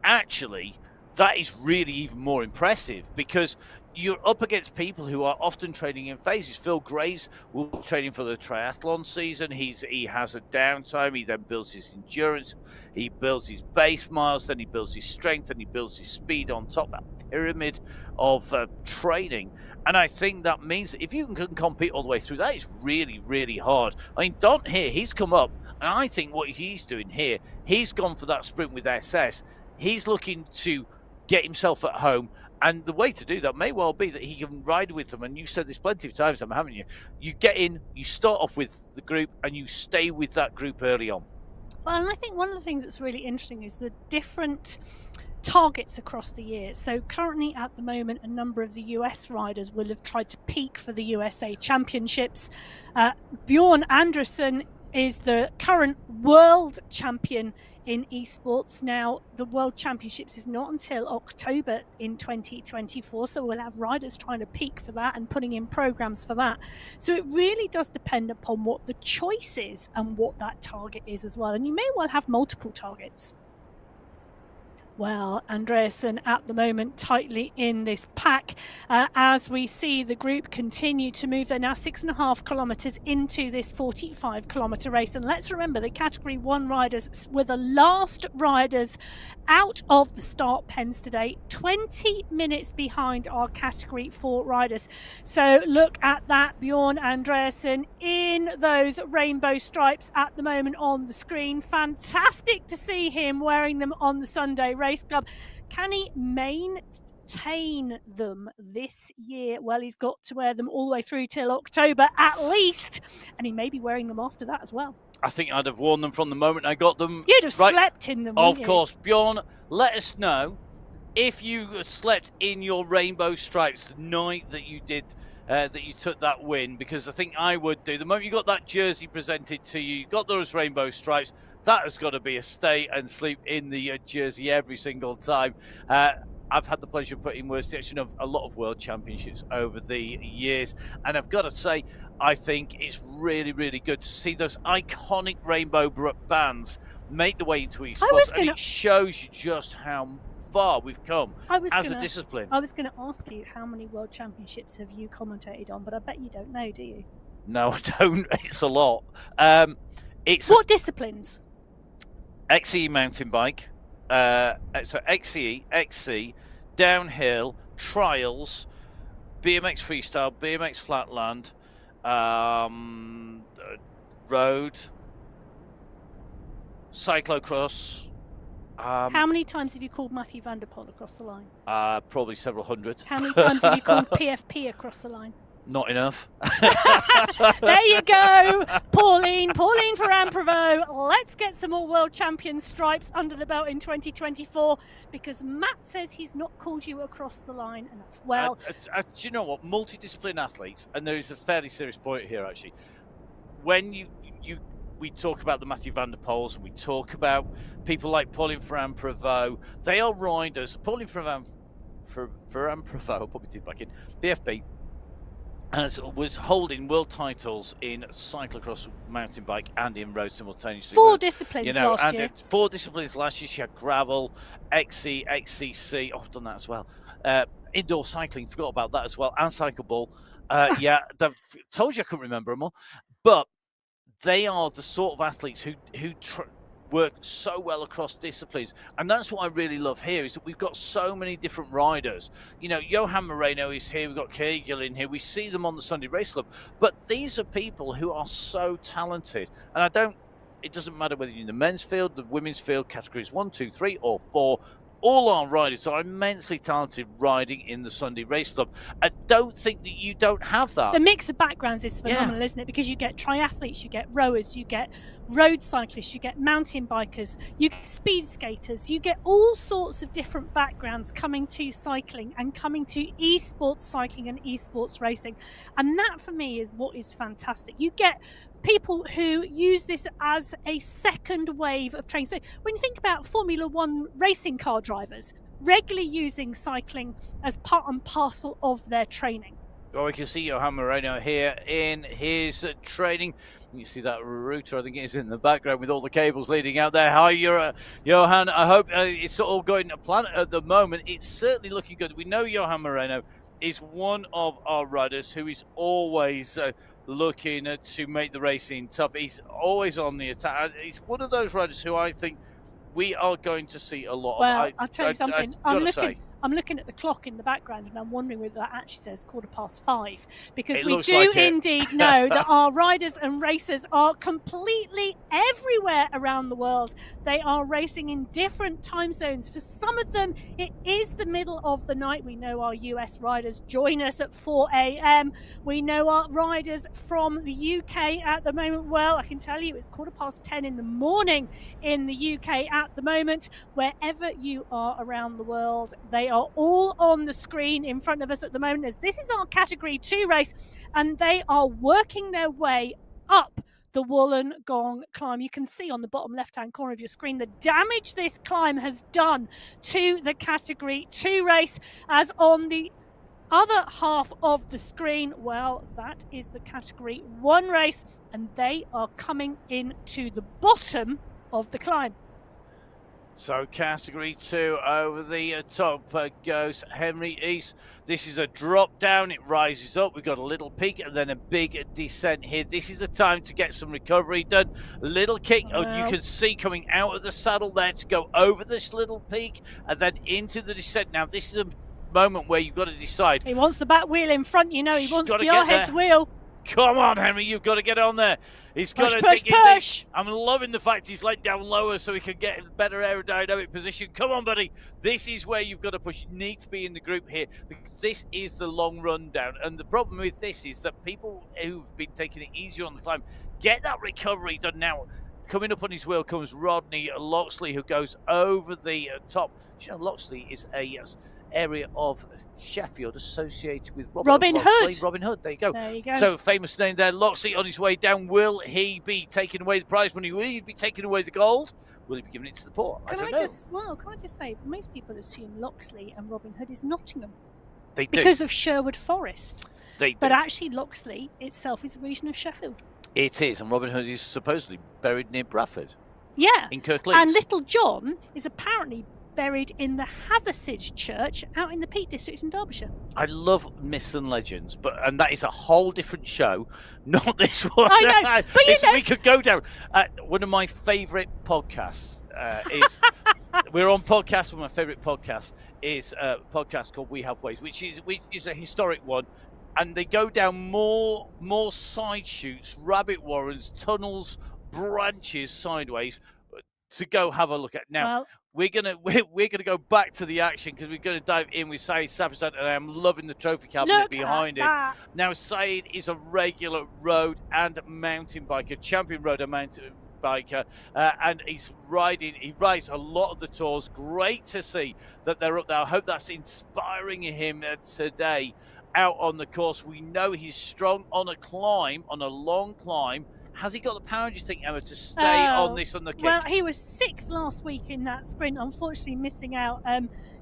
actually that is really even more impressive because you're up against people who are often training in phases. Phil Graves will be training for the triathlon season. He has a downtime. He then builds his endurance. He builds his base miles. Then he builds his strength. And he builds his speed on top. That pyramid of training. And I think that means that if you can compete all the way through, that is really, really hard. I mean, Don here, he's come up. And I think what he's doing here, he's gone for that sprint with SS. He's looking to get himself at home. And the way to do that may well be that he can ride with them. And you've said this plenty of times, haven't you? You get in, you start off with the group, and you stay with that group early on. Well, and I think one of the things that's really interesting is the different targets across the year. So currently at the moment, a number of the US riders will have tried to peak for the USA Championships. Bjorn Andersen is the current world champion in esports. Now, the World Championships is not until October in 2024, so we'll have riders trying to peak for that and putting in programs for that. So it really does depend upon what the choice is and what that target is as well. And you may well have multiple targets. Well, Andreasen at the moment tightly in this pack as we see the group continue to move. They're now 6.5 kilometres into this 45-kilometre race. And let's remember the Category 1 riders were the last riders out of the start pens today, 20 minutes behind our Category 4 riders. So look at that, Bjorn Andreasen in those rainbow stripes at the moment on the screen. Fantastic to see him wearing them on the Sunday Race Club. Can he maintain them this year? Well, he's got to wear them all the way through till October at least, and he may be wearing them after that as well. I think I'd have worn them from the moment I got them. You'd have slept in them, wouldn't you? Of course. Bjorn, let us know if you slept in your rainbow stripes the night that you did that you took that win, because I think I would do. The moment you got that jersey presented to you, you got those rainbow stripes, that has got to be a stay and sleep in the jersey every single time. I've had the pleasure of putting worsted of a lot of world championships over the years, and I've got to say, I think it's really, really good to see those iconic rainbow bands make the way into esports, and it shows you just how far we've come as a discipline. I was going to ask you, how many world championships have you commentated on, but I bet you don't know, do you? No, I don't. It's a lot. What disciplines? XCE mountain bike, so XCE, XC, downhill, trials, BMX freestyle, BMX flatland, road, cyclocross. How many times have you called Matthew van der Poel across the line? Probably several hundred. How many times have you called PFP across the line? Not enough. There you go, Pauline for Amprovo. Let's get some more world champion stripes under the belt in 2024, because Matt says he's not called you across the line enough. Well, do you know what? Multidiscipline athletes, and there is a fairly serious point here actually. When we talk about the Matthew van der Poels, and we talk about people like Pauline Ferrand-Prévot, they are riders. Pauline Ferrand-Prévot, I'll put my teeth back in, BFP, was holding world titles in cyclocross, mountain bike, and in road simultaneously. 4 disciplines last year. 4 disciplines last year. She had gravel, XC, XCC. Oh, I've done that as well. Indoor cycling, forgot about that as well, and cycle ball. Yeah, told you I couldn't remember them all. But they are the sort of athletes who work so well across disciplines, and that's what I really love here, is that we've got so many different riders. You know, Johan Moreno is here, we've got Kegel in here, we see them on the Sunday Race Club, but these are people who are so talented, and it doesn't matter whether you're in the men's field, the women's field, categories 1, 2, 3 or 4, all our riders are immensely talented riding in the Sunday Race Club. I don't think that you don't have that. The mix of backgrounds is phenomenal, isn't it? Because you get triathletes, you get rowers, you get road cyclists, you get mountain bikers, you get speed skaters, you get all sorts of different backgrounds coming to cycling and coming to esports cycling and esports racing. And that for me is what is fantastic. You get people who use this as a second wave of training. So when you think about Formula One racing car drivers, regularly using cycling as part and parcel of their training. Well, we can see Johan Moreno here in his training. You see that router, I think it is in the background with all the cables leading out there. Hi, Johan. I hope it's all going to plan at the moment. It's certainly looking good. We know Johan Moreno is one of our riders who is always looking to make the racing tough. He's always on the attack. He's one of those riders who I think we are going to see a lot of. I'll tell you something. I'm I'm looking at the clock in the background and I'm wondering whether that actually says 5:15, because It we looks do like it. indeed know that our riders and racers are completely everywhere around the world. They are racing in different time zones. For some of them, it is the middle of the night. We know our US riders join us at 4 a.m. We know our riders from the UK at the moment. Well, I can tell you it's 10:15 in the morning in the UK at the moment. Wherever you are around the world, they are all on the screen in front of us at the moment, as this is our Category 2 race, and they are working their way up the Wollongong climb. You can see on the bottom left-hand corner of your screen the damage this climb has done to the Category 2 race, as on the other half of the screen, well, that is the Category 1 race, and they are coming into the bottom of the climb. So Category 2 over the top goes Henry East. This is a drop down, it rises up, we've got a little peak and then a big descent here. This is the time to get some recovery done. A little kick, you can see coming out of the saddle there to go over this little peak and then into the descent. Now this is a moment where you've got to decide. He wants the back wheel in front, you know, he wants the Yarhead's wheel. Come on, Henry, you've got to get on there. He's got to push. I'm loving the fact he's let down lower so he can get in a better aerodynamic position. Come on, buddy. This is where you've got to push. You need to be in the group here because this is the long run down. And the problem with this is that people who've been taking it easier on the climb get that recovery done now. Coming up on his wheel comes Rodney Loxley, who goes over the top. You know, Loxley is a area of Sheffield associated with Robin Hood. Robin Hood, there you go. There you go. So famous name there. Loxley on his way down. Will he be taking away the prize money? Will he be taking away the gold? Will he be giving it to the poor? Can I just say, most people assume Loxley and Robin Hood is Nottingham. They do. Because of Sherwood Forest. They do. But actually Loxley itself is a region of Sheffield. It is, and Robin Hood is supposedly buried near Bradford. Yeah. In Kirklees. And Little John is apparently buried in the Hathersage Church out in the Peak District in Derbyshire. I love myths and legends, and that is a whole different show, not this one. I know, but you know, we could go down. One of my favourite podcasts is we're on podcast. One of my favourite podcasts is a podcast called We Have Ways, which is a historic one, and they go down more side chutes, rabbit warrens, tunnels, branches sideways to go have a look at. Now, we're gonna go back to the action because we're gonna dive in with Saeed Safazad, and I'm loving the trophy cabinet behind him. Now, Saeed is a regular road and mountain biker, champion road and mountain biker, and he rides a lot of the tours. Great to see that they're up there. I hope that's inspiring him today out on the course. We know he's strong on a climb, on a long climb. Has he got the power, do you think, Emma, to stay on this on the kick? Well, he was 6th last week in that sprint, unfortunately missing out.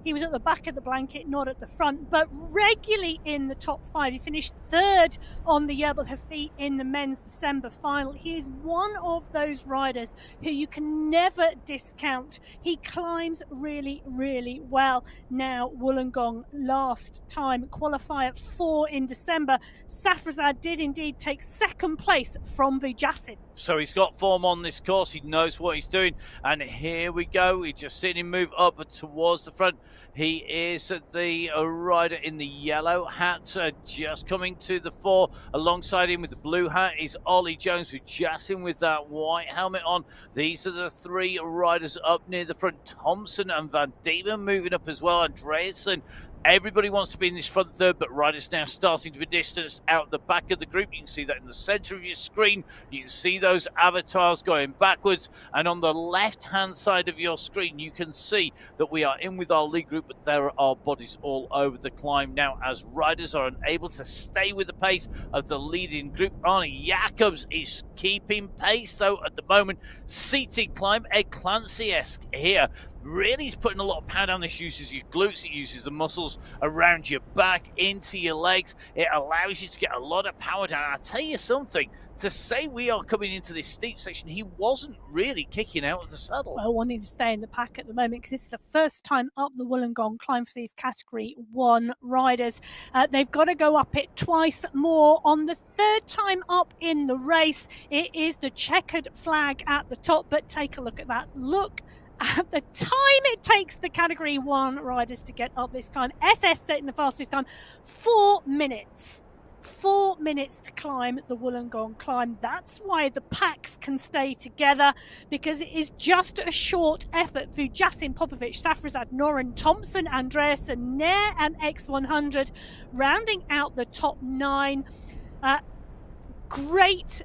He was at the back of the blanket, not at the front, but regularly in the top 5. He finished 3rd on the Yerbal Hafi in the men's December final. He is one of those riders who you can never discount. He climbs really, really well. Now, Wollongong last time, qualifier 4 in December. Safrazad did indeed take 2nd place from Vijacin. So he's got form on this course. He knows what he's doing. And here we go. We just seen him move up towards the front. He is the rider in the yellow hat, just coming to the fore. Alongside him with the blue hat is Ollie Jones, who's just in with that white helmet on. These are the 3 riders up near the front. Thompson and Van Diemen moving up as well. Andreasen. Everybody wants to be in this front third, but riders now starting to be distanced out the back of the group. You can see that in the centre of your screen. You can see those avatars going backwards. And on the left-hand side of your screen, you can see that we are in with our lead group, but there are bodies all over the climb now as riders are unable to stay with the pace of the leading group. Arnie Jacobs is keeping pace, though, at the moment. Seated climb, Ed Clancy-esque here. Really, he's putting a lot of power down. This uses your glutes, it uses the muscles around your back, into your legs. It allows you to get a lot of power down. I'll tell you something, to say we are coming into this steep section, he wasn't really kicking out of the saddle. Well, wanting to stay in the pack at the moment because this is the first time up the Wollongong climb for these Category 1 riders. They've got to go up it twice more. On the 3rd time up in the race, it is the checkered flag at the top, but take a look at that. Look at the time it it takes the Category 1 riders to get up this climb. SS setting the fastest time, 4 minutes. 4 minutes to climb the Wollongong climb. That's why the packs can stay together, because it is just a short effort. Vujasin, Popovic, Safrazad, Noren, Thompson, Andreasen, Nair and X100 rounding out the top 9. Great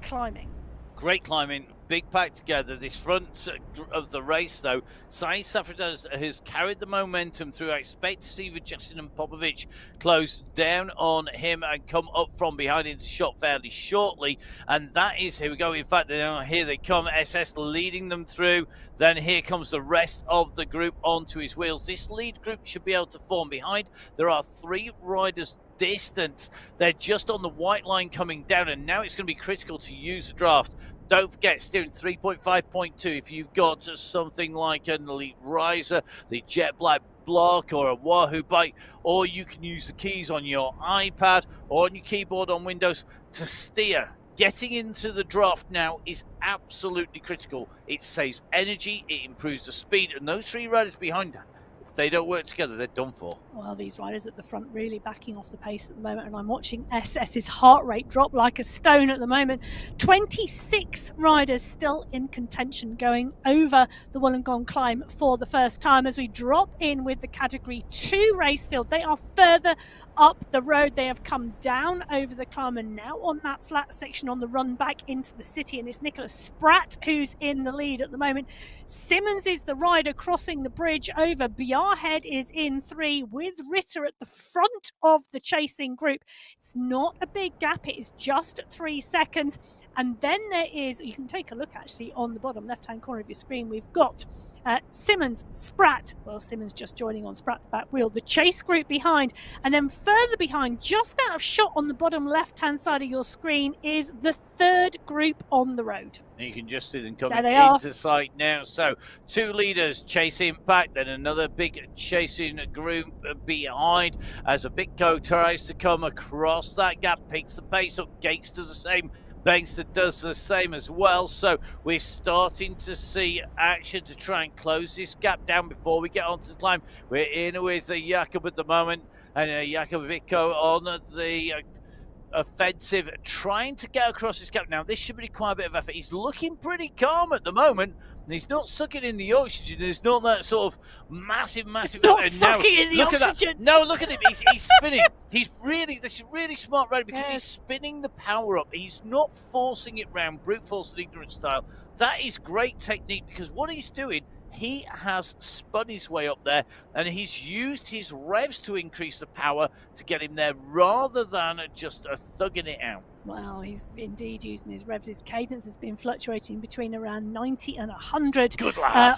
climbing. Great climbing, big pack together. This front of the race, though, Sai Safradaz has carried the momentum through. I expect to see Vujasin and Popovic close down on him and come up from behind into shot fairly shortly. And that is, here we go. In fact, here they come. SS leading them through. Then here comes the rest of the group onto his wheels. This lead group should be able to form behind. There are 3 riders distance. They're just on the white line coming down, and now it's going to be critical to use the draft. Don't forget, steering 3.5.2 if you've got something like an Elite Riser, the Jet Black Block, or a Wahoo bike, or you can use the keys on your iPad or on your keyboard on Windows to steer. Getting into the draft now is absolutely critical. It saves energy, it improves the speed, and those 3 riders behind her, if they don't work together, they're done for. Well, these riders at the front really backing off the pace at the moment, and I'm watching SS's heart rate drop like a stone at the moment. 26 riders still in contention going over the Wollongong climb for the first time. As we drop in with the Category 2 race field, they are further up the road. They have come down over the climb and now on that flat section on the run back into the city, and it's Nicholas Spratt who's in the lead at the moment. Simmons is the rider crossing the bridge over. Biarhead is in 3 with Ritter at the front of the chasing group. It's not a big gap, it is just 3 seconds. And then there is, you can take a look actually on the bottom left hand corner of your screen, we've got Simmons, Spratt, well, Simmons just joining on Spratt's back wheel, the chase group behind, and then further behind, just out of shot on the bottom left hand side of your screen, is the 3rd group on the road. You can just see them coming into sight now. So 2 leaders chasing back, then another big chasing group behind as a Bitco tries to come across that gap, picks the pace up. Gates does the same. Bangster does the same as well. So we're starting to see action to try and close this gap down before we get onto the climb. We're in with Jakob at the moment, and Jakob Bitco on the offensive, trying to get across this gap. Now, this should require a bit of effort. He's looking pretty calm at the moment. He's not sucking in the oxygen. There's not that sort of massive. Not sucking in the oxygen. No, look at him. He's spinning. This is really smart rider because he's spinning the power up. He's not forcing it round, brute force and ignorant style. That is great technique, because what he's doing, he has spun his way up there and he's used his revs to increase the power to get him there rather than just thugging it out. Well, he's indeed using his revs. His cadence has been fluctuating between around 90 and 100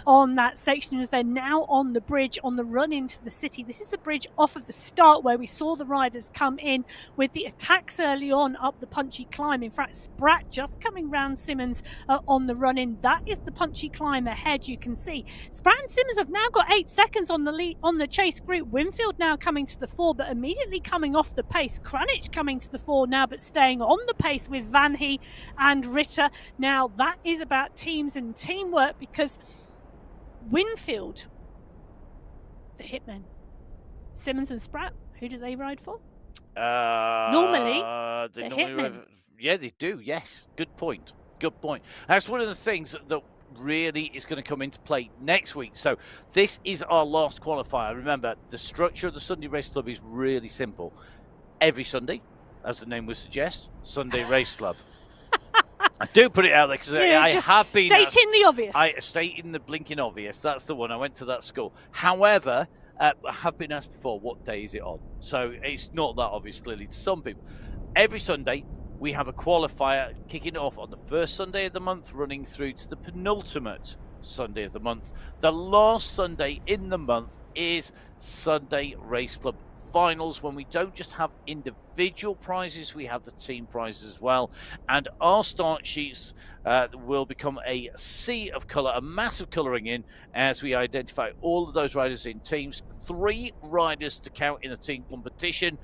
on that section as they're now on the bridge on the run into the city. This is the bridge off of the start where we saw the riders come in with the attacks early on up the punchy climb. In fact, Spratt just coming round Simmons on the run in. That is the punchy climb ahead, you can see. Spratt and Simmons have now got 8 seconds on the lead, on the chase group. Winfield now coming to the fore, but immediately coming off the pace. Kranich coming to the fore now, but staying on the pace with Van He and Ritter. Now that is about teams and teamwork, because Winfield, the hitmen, Simmons and Spratt, who do they ride for? Normally, the hitmen. Yeah, they do. Yes, good point. Good point. That's one of the things that really is going to come into play next week. So this is our last qualifier. Remember, the structure of the Sunday Race Club is really simple. Every Sunday, as the name would suggest, Sunday Race Club. I do put it out there because I have been stating the obvious. Stating the blinking obvious. That's the one. I went to that school. However, I have been asked before, what day is it on? So it's not that obvious, clearly, to some people. Every Sunday, we have a qualifier kicking off on the first Sunday of the month, running through to the penultimate Sunday of the month. The last Sunday in the month is Sunday Race Club Finals, when we don't just have individual prizes, we have the team prizes as well. And our start sheets will become a sea of colour, a massive colouring in, as we identify all of those riders in teams. 3 riders to count in a team competition.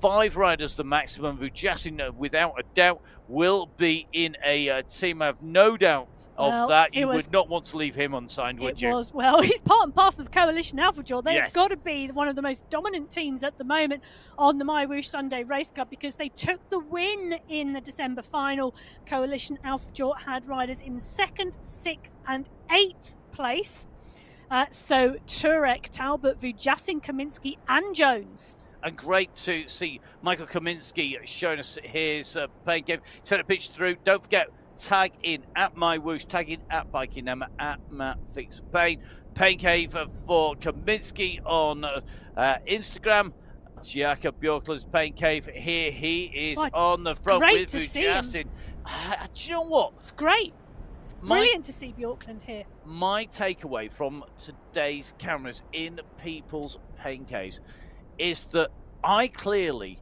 5 riders the maximum. Vujasin, without a doubt, will be in a team. I have no doubt of that. You would not want to leave him unsigned, would you? Well, he's part and parcel of Coalition Alpha. They've Yes. got to be one of the most dominant teams at the moment on the MyWhoosh Sunday Race Cup because they took the win in the December final. Coalition Alpha had riders in 2nd, 6th and 8th place. So Turek, Talbot, Vujasin, Kaminsky and Jones. And great to see Michael Kaminsky showing us his paint game. Sent a pitch through. Don't forget, tag in at MyWhoosh, tag in at Biking Emma, at Matt Fix Paint. Paint Cave for Kaminsky on Instagram. Jakob Bjorklund's Paint Cave here. He is on the front with Vujasin. Do you know what? It's great. Brilliant to see Bjorklund here. My takeaway from today's cameras in people's paint caves is that I clearly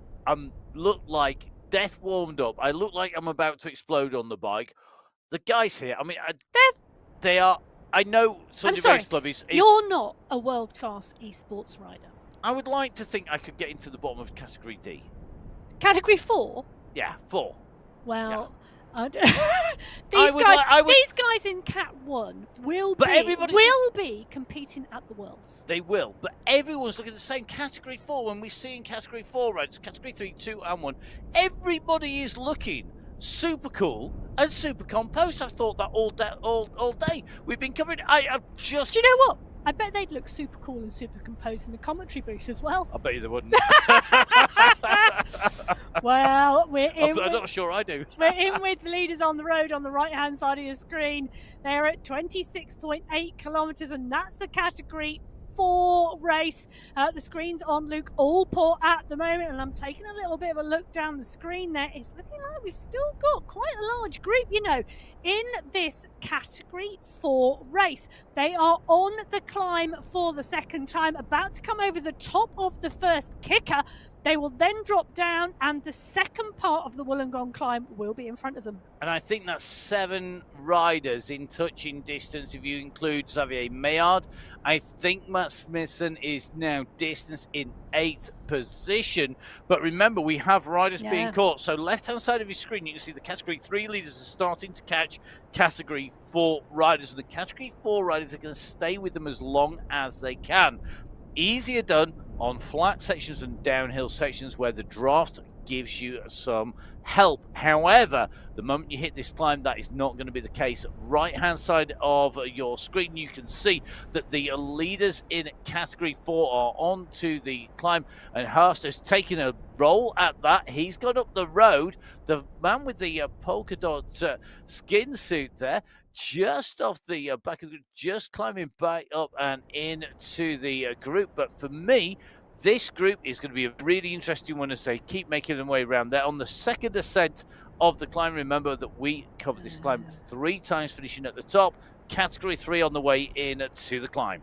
look like death warmed up. I look like I'm about to explode on the bike. The guys here, I mean, they are. I know Sunday Race Club is. You're not a world-class esports rider. I would like to think I could get into the bottom of Category D. Category 4? Yeah, 4. Well. Yeah. These guys in Cat 1 will be competing at the Worlds. They will, but everyone's looking at the same Category 4 when we see in Category 4 riders, Category 3, 2 and 1. Everybody is looking super cool and super composed. I've thought that all day. We've been covering. I've just. Do you know what? I bet they'd look super cool and super composed in the commentary booth as well. I bet you they wouldn't. Well, I'm not sure I do. We're in with the leaders on the road on the right-hand side of your screen. They're at 26.8 kilometres, and that's the Category 4 race. The screen's on Luke Allport at the moment, and I'm taking a little bit of a look down the screen there. It's looking like we've still got quite a large group, you know, in this Category 4 race. They are on the climb for the second time, about to come over the top of the first kicker. They will then drop down, and the second part of the Wollongong climb will be in front of them. And I think that's 7 riders in touching distance if you include Xavier Maillard. I think Matt Smithson is now distance in 8th position. But remember, we have riders being caught. So left-hand side of your screen, you can see the Category 3 leaders are starting to catch Category 4 riders. And the Category 4 riders are going to stay with them as long as they can. Easier done on flat sections and downhill sections where the draft gives you some help. However, the moment you hit this climb, that is not going to be the case. Right hand side of your screen, you can see that the leaders in Category 4 are onto the climb, and Hurst is taking a roll at that. He's got up the road. The man with the polka dot skin suit there, just off the back of the group, just climbing back up and into the group. But for me, this group is going to be a really interesting one as they keep making their way around. They're on the second ascent of the climb. Remember that we covered this climb 3 times, finishing at the top. Category 3 on the way in to the climb.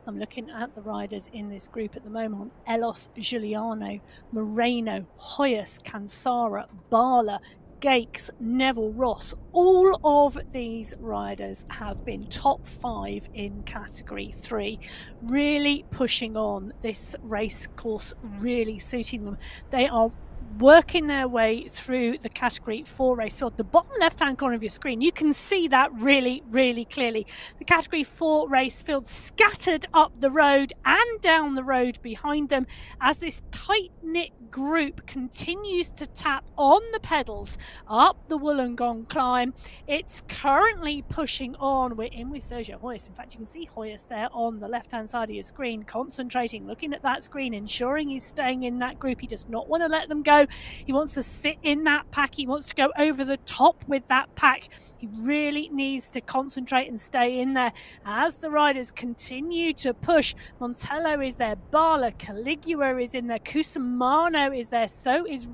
I'm looking at the riders in this group at the moment. Elos, Giuliano, Moreno, Hoyas, Kansara, Bala, Gakes, Neville Ross. All of these riders have been top 5 in Category 3, really pushing on this race course, really suiting them. They are working their way through the Category 4 race field. The bottom left-hand corner of your screen, you can see that really, really clearly. The Category 4 race field scattered up the road and down the road behind them as this tight-knit group continues to tap on the pedals up the Wollongong climb. It's currently pushing on. We're in with Sergio Hoyas. In fact, you can see Hoyas there on the left-hand side of your screen, concentrating, looking at that screen, ensuring he's staying in that group. He does not want to let them go. He wants to sit in that pack. He wants to go over the top with that pack. He really needs to concentrate and stay in there as the riders continue to push. Montello is there. Bala, Caligula is in there. Cusimano is there. So is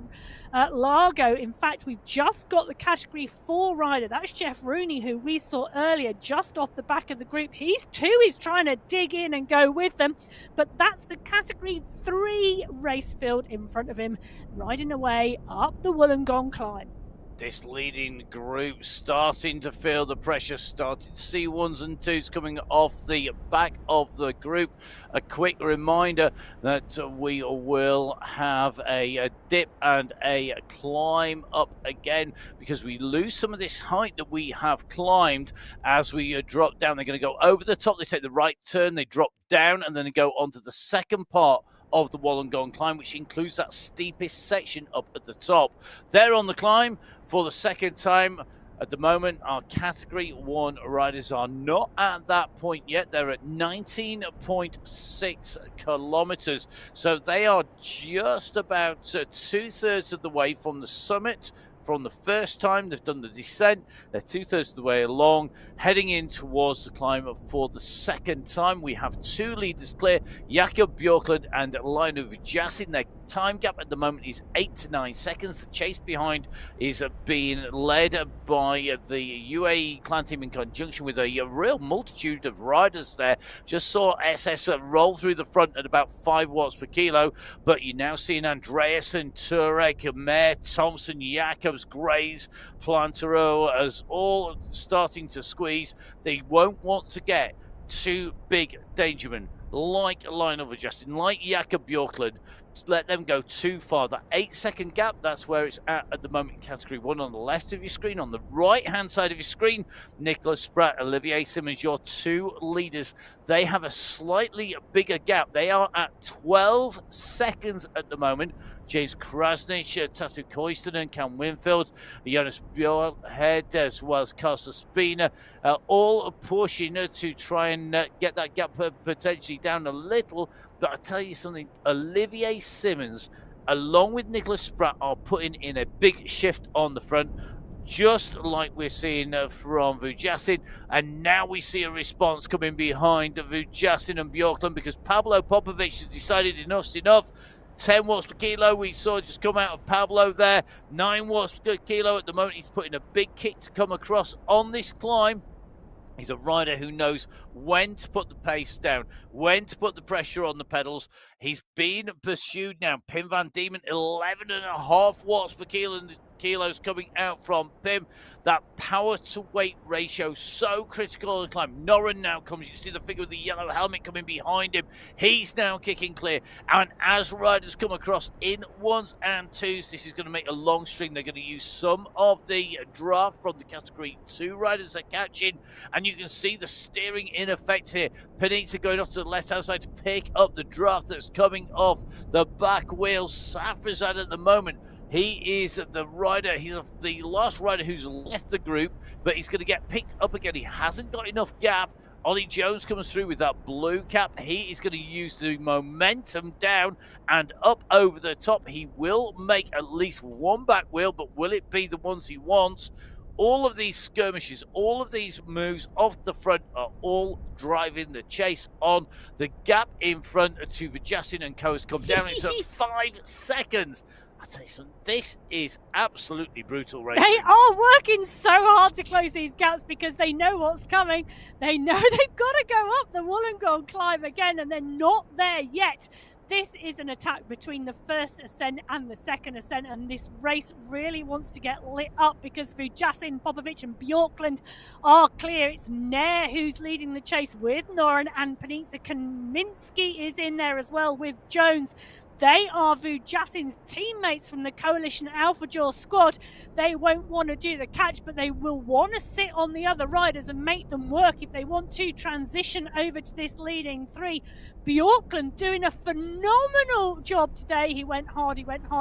Largo. In fact, we've just got the Category 4 rider. That's Jeff Rooney, who we saw earlier just off the back of the group. He's trying to dig in and go with them. But that's the Category 3 race field in front of him, riding away up the Wollongong climb. This leading group starting to feel the pressure, starting to see ones and twos coming off the back of the group. A quick reminder that we will have a dip and a climb up again, because we lose some of this height that we have climbed as we drop down. They're going to go over the top, they take the right turn, they drop down, and then they go onto the second part of the Wollongong climb, which includes that steepest section up at the top. They're on the climb for the second time. At the moment, our Category 1 riders are not at that point yet. They're at 19.6 kilometers. So they are just about 2/3 of the way from the summit. From the first time they've done the descent, they're 2/3 of the way along, heading in towards the climb for the second time. We have two leaders clear, Jakob Björklund and Lionel Vujassin. Their time gap at the moment is 8 to 9 seconds. The chase behind is being led by the UAE clan team in conjunction with a real multitude of riders there. Just saw SS roll through the front at about 5 watts per kilo, but you're now seeing Andreasen, Turek, Mayer, Thompson, Jacobs, Grays, Plantero as all starting to squeeze. They won't want to get two big dangermen like Lionel Vujassin, like Jakob Björklund, let them go too far. That 8-second gap, that's where it's at the moment in Category 1 on the left of your screen. On the right-hand side of your screen, Nicholas Spratt, Olivier Simmons, your two leaders. They have a slightly bigger gap. They are at 12 seconds at the moment. James Krasnich, Tatu Koistonen, Cam Winfield, Jonas Björkhead, as well as Carsten Spina, all pushing to try and get that gap potentially down a little. But I'll tell you something, Olivier Simmons, along with Nicholas Spratt, are putting in a big shift on the front, just like we're seeing from Vujassin. And now we see a response coming behind Vujassin and Björklund, because Pablo Popovic has decided enough's enough. 10 watts per kilo we saw just come out of Pablo there. 9 watts per kilo at the moment. He's putting a big kick to come across on this climb. He's a rider who knows when to put the pace down, when to put the pressure on the pedals. He's being pursued now. Pim van Diemen, 11.5 watts per kilos coming out from Pim. That power to weight ratio so critical on the climb. Noren now comes. You see the figure with the yellow helmet coming behind him. He's now kicking clear. And as riders come across in ones and twos, this is going to make a long string. They're going to use some of the draft from the Category 2 riders they're catching. And you can see the steering in effect here. Panizza going off to the left-hand side to pick up the draft that's coming off the back wheel. Safrazad at the moment, he is the rider, he's the last rider who's left the group, but he's going to get picked up again. He hasn't got enough gap. Ollie Jones comes through with that blue cap. He is going to use the momentum down and up over the top. He will make at least one back wheel, but will it be the ones he wants? All of these skirmishes, all of these moves off the front are all driving the chase on. The gap in front to Vujassin and Co has come down. It's at 5 seconds. I tell you something, this is absolutely brutal racing. They are working so hard to close these gaps because they know what's coming. They know they've got to go up the Wollongong climb again, and they're not there yet. This is an attack between the first ascent and the second ascent, and this race really wants to get lit up because Vujassin, Popovic and Björklund are clear. It's Nair who's leading the chase with Noren, and Panizza. Kaminsky is in there as well with Jones. They are Vujassin's teammates from the Coalition Alpha Jaw squad. They won't want to do the catch, but they will want to sit on the other riders and make them work if they want to transition over to this leading three. Björklund doing a phenomenal job today. He went hard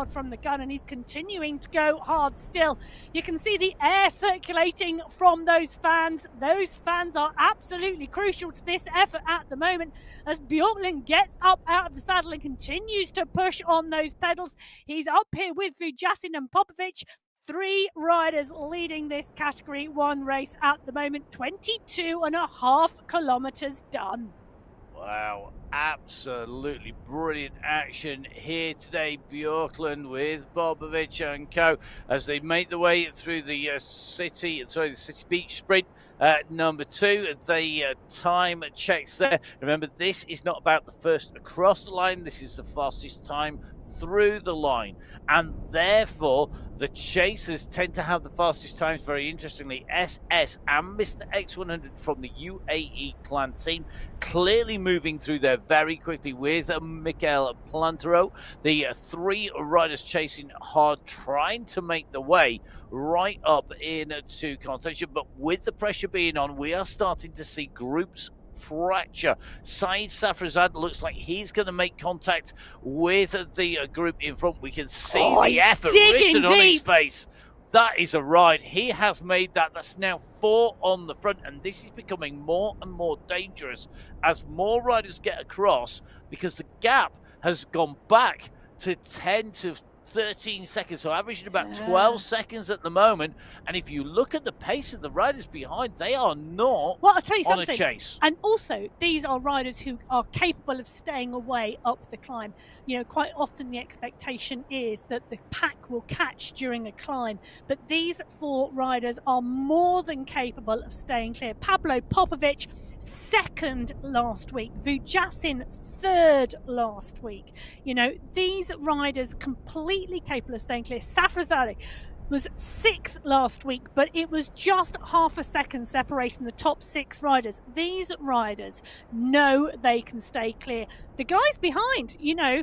from the gun, and he's continuing to go hard still. You can see the air circulating from those fans. Those fans are absolutely crucial to this effort at the moment as Björklund gets up out of the saddle and continues to push on those pedals. He's up here with Vujassin and Popovic. 3 riders leading this Category 1 race at the moment. 22.5 kilometers done. Wow, absolutely brilliant action here today. Björklund with Popovic and Co as they make their way through the City Beach Sprint number 2. The time checks there. Remember, this is not about the first across the line. This is the fastest time through the line, and therefore the chasers tend to have the fastest times. Very interestingly, SS and Mr. X100 from the UAE clan team clearly moving through there very quickly with Michael Plantero. The three riders chasing hard, trying to make the way right up into contention, but with the pressure being on, we are starting to see groups fracture. Saeed Safrazad looks like he's going to make contact with the group in front. We can see the effort written on his face. That is a ride. He has made that. That's now 4 on the front, and this is becoming more and more dangerous as more riders get across, because the gap has gone back to 10 to 13 seconds, so averaging about 12 seconds at the moment. And if you look at the pace of the riders behind, they are not I'll tell you on something. a chase. And also, these are riders who are capable of staying away up the climb. You know, quite often the expectation is that the pack will catch during a climb, but these 4 riders are more than capable of staying clear. Pablo Popovic, 2nd last week. Vujasin, 3rd last week. You know, these riders completely capable of staying clear. Safrazade was 6th last week, but it was just half a second separating the top 6 riders. These riders know they can stay clear. The guys behind, you know,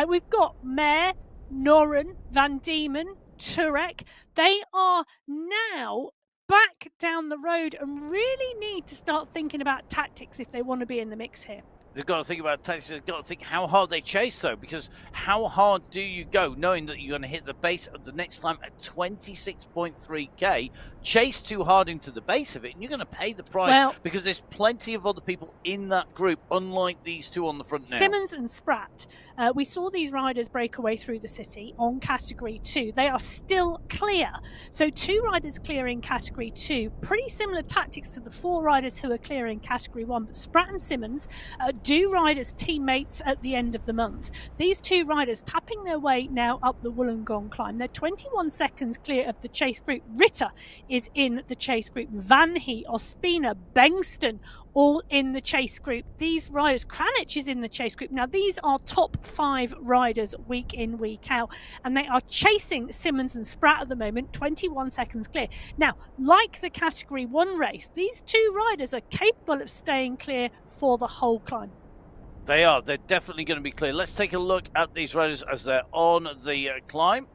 we've got Mayer, Noren, Van Diemen, Turek. They are now back down the road and really need to start thinking about tactics if they want to be in the mix here. They've got to think about tactics. They've got to think how hard they chase, though, because how hard do you go knowing that you're going to hit the base of the next climb at 26.3k? Chase too hard into the base of it, and you're going to pay the price, because there's plenty of other people in that group, unlike these 2 on the front now. Simmons and Spratt. We saw these riders break away through the city on Category 2. They are still clear. So 2 riders clearing Category 2. Pretty similar tactics to the 4 riders who are clearing Category 1. But Spratt and Simmons do ride as teammates at the end of the month. These 2 riders tapping their way now up the Wollongong climb. They're 21 seconds clear of the chase group. Ritter is in the chase group. Van He, Ospina, Bengston, all in the chase group. These riders, Kranich is in the chase group. Now, these are top 5 riders week in, week out, and they are chasing Simmons and Spratt at the moment, 21 seconds clear. Now, like the Category 1 race, these 2 riders are capable of staying clear for the whole climb. They are. They're definitely going to be clear. Let's take a look at these riders as they're on the climb.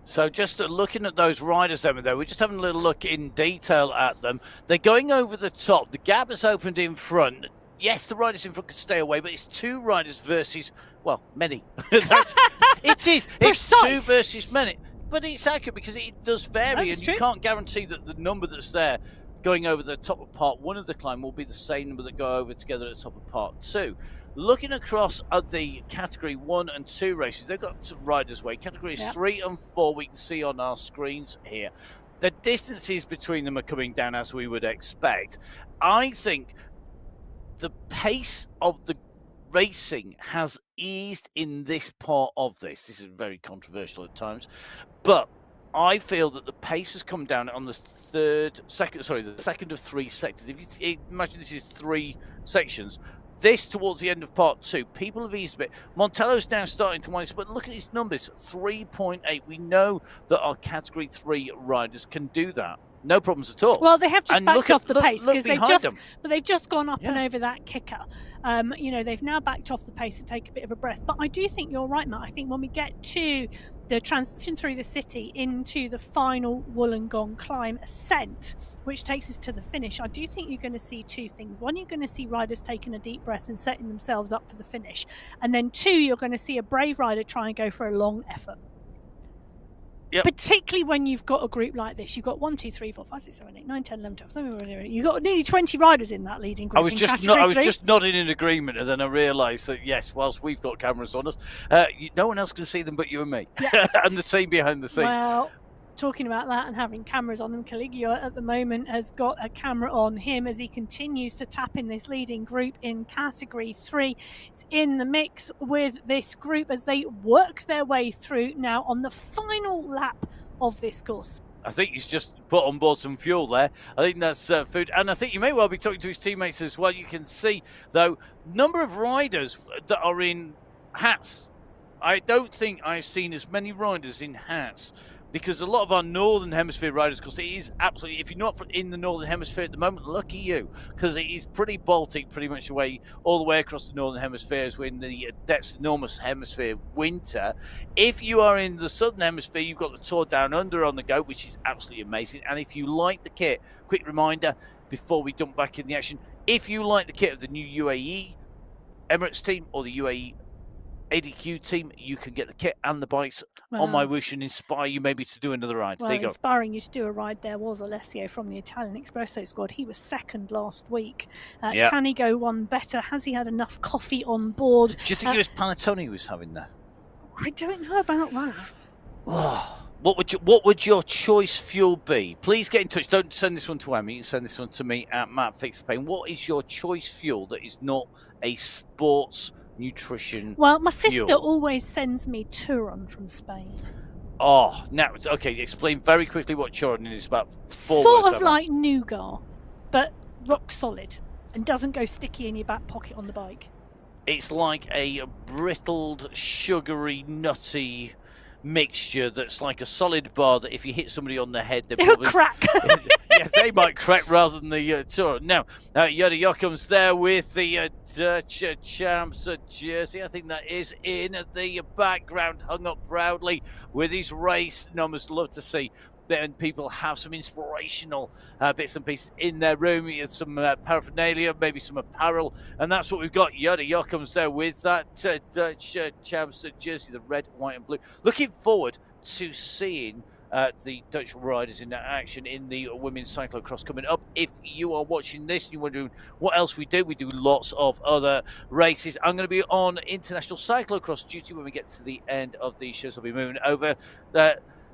So just looking at those riders over there, we're just having a little look in detail at them. They're going over the top. The gap has opened in front. Yes, the riders in front can stay away, but it's 2 riders versus, well, many. It is. It's 2 versus many. But it's accurate because it does vary, and you can't guarantee that the number that's there going over the top of part 1 of the climb will be the same number that go over together at the top of part 2. Looking across at the Category 1 and 2 races, they've got riders' way. Categories 3 and 4 we can see on our screens here. The distances between them are coming down as we would expect. I think the pace of the racing has eased in this part of this. This is very controversial at times, but I feel that the pace has come down on the second of 3 sectors. If you imagine this is 3 sections, this towards the end of part 2, people have eased a bit. Montello's now starting to minus, but look at his numbers, 3.8. We know that our Category 3 riders can do that. No problems at all. Well, they have just backed off the pace because they've just gone up and over that kicker. You know, they've now backed off the pace to take a bit of a breath. But I do think you're right, Matt. I think when we get to the transition through the city into the final Wollongong climb ascent, which takes us to the finish, I do think you're going to see 2 things. One, you're going to see riders taking a deep breath and setting themselves up for the finish. And then 2, you're going to see a brave rider try and go for a long effort. Yep. Particularly when you've got a group like this. You've got 1, 2, 3, 4, 5, 6, 7, 8, 9, 10, 11, 12. You've got nearly 20 riders in that leading group. I was just nodding in agreement, and then I realised that, yes, whilst we've got cameras on us, no one else can see them but you and me. Yeah. And the team behind the scenes. Well, talking about that and having cameras on them, Caligula at the moment has got a camera on him as he continues to tap in this leading group in Category 3. It's in the mix with this group as they work their way through now on the final lap of this course. I think he's just put on board some fuel there. I think that's food. And I think you may well be talking to his teammates as well. You can see, though, number of riders that are in hats. I don't think I've seen as many riders in hats, because a lot of our Northern Hemisphere riders, because it is absolutely, if you're not in the Northern Hemisphere at the moment, lucky you, because it is pretty Baltic pretty much all the way across the Northern Hemisphere as we're in the depths of enormous hemisphere winter. If you are in the Southern Hemisphere, you've got the Tour Down Under on the go, which is absolutely amazing. And if you like the kit, quick reminder before we jump back in the action, if you like the kit of the new UAE Emirates team or the UAE ADQ team, you can get the kit and the bikes on MyWhoosh and inspire you maybe to do another ride. Well, there you go. Inspiring you to do a ride there was Alessio from the Italian Espresso squad. He was second last week. Can he go one better? Has he had enough coffee on board? Do you think it was panettone he was having there? I don't know about that. Oh, what would your choice fuel be? Please get in touch. Don't send this one to Emmy. You can send this one to me at Matt Fixpain. What is your choice fuel that is not a sports nutrition? Well, my sister always sends me Turon from Spain. Oh, now, okay, explain very quickly what Turon is about. Sort of like nougat, but rock solid and doesn't go sticky in your back pocket on the bike. It's like a brittled, sugary, nutty mixture that's like a solid bar that if you hit somebody on the head, they'll probably crack. Yeah, they might crack rather than the Turon. Now, Yoda Yoakum's there with the Dutch Champs jersey. I think that is in the background, hung up proudly with his race numbers. Love to see then people have some inspirational bits and pieces in their room, some paraphernalia, maybe some apparel, and that's what we've got. Yoda Yoakum's there with that Dutch Champs jersey, the red, white and blue. Looking forward to seeing the Dutch riders in action in the women's cyclocross coming up. If you are watching this and you're wondering what else we do lots of other races. I'm going to be on international cyclocross duty when we get to the end of the show, so I'll be moving over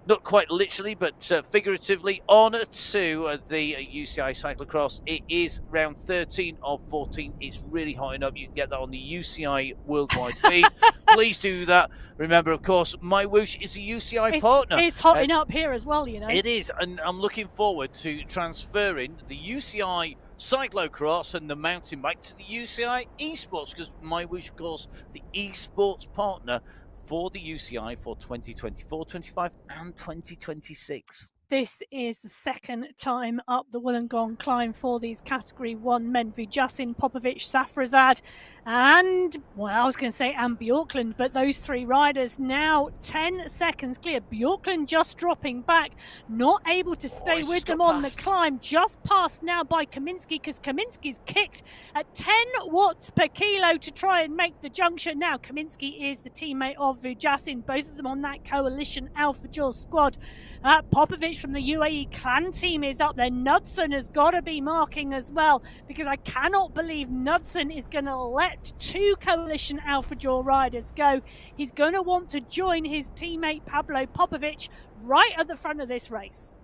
not quite literally, but figuratively, on to the UCI Cyclocross. It is round 13 of 14. It's really hotting up. You can get that on the UCI worldwide feed. Please do that. Remember, of course, MyWhoosh is a UCI partner. It's hotting up here as well, you know. It is, and I'm looking forward to transferring the UCI cyclocross and the mountain bike to the UCI esports, because MyWhoosh, of course, the esports partner for the UCI for 2024, 25 and 2026. This is the second time up the Wollongong climb for these Category 1 men. Vujasin, Popovic, Safrazad and, well, I was going to say and Bjorklund, but those three riders now 10 seconds clear. Bjorklund just dropping back, not able to stay with them on the climb. Just passed now by Kaminski, because Kaminski's kicked at 10 watts per kilo to try and make the junction. Now, Kaminski is the teammate of Vujasin, both of them on that Coalition Alpha Jaws squad. Popovic from the UAE clan team is up there. Knudsen has got to be marking as well, because I cannot believe Knudsen is going to let two Coalition Alpha Jaw riders go. He's going to want to join his teammate Pablo Popovic right at the front of this race.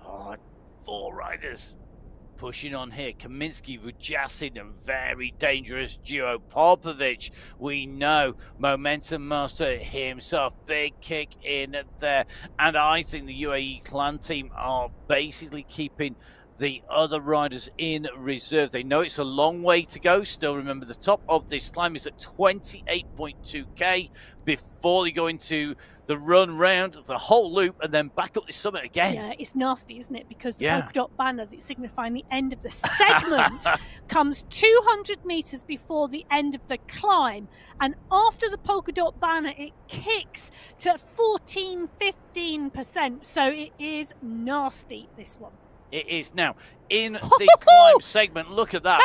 Oh, four riders pushing on here. Kaminski, Vujasin, a very dangerous duo. Popovic, we know, momentum master himself. Big kick in there. And I think the UAE clan team are basically keeping the other riders in reserve. They know it's a long way to go still. Remember, the top of this climb is at 28.2k before they go into the run round the whole loop and then back up the summit again. Yeah, it's nasty, isn't it? Because the polka dot banner signifying the end of the segment comes 200 meters before the end of the climb. And after the polka dot banner, it kicks to 15%. So it is nasty, this one. It is. Now, in the climb segment, look at that.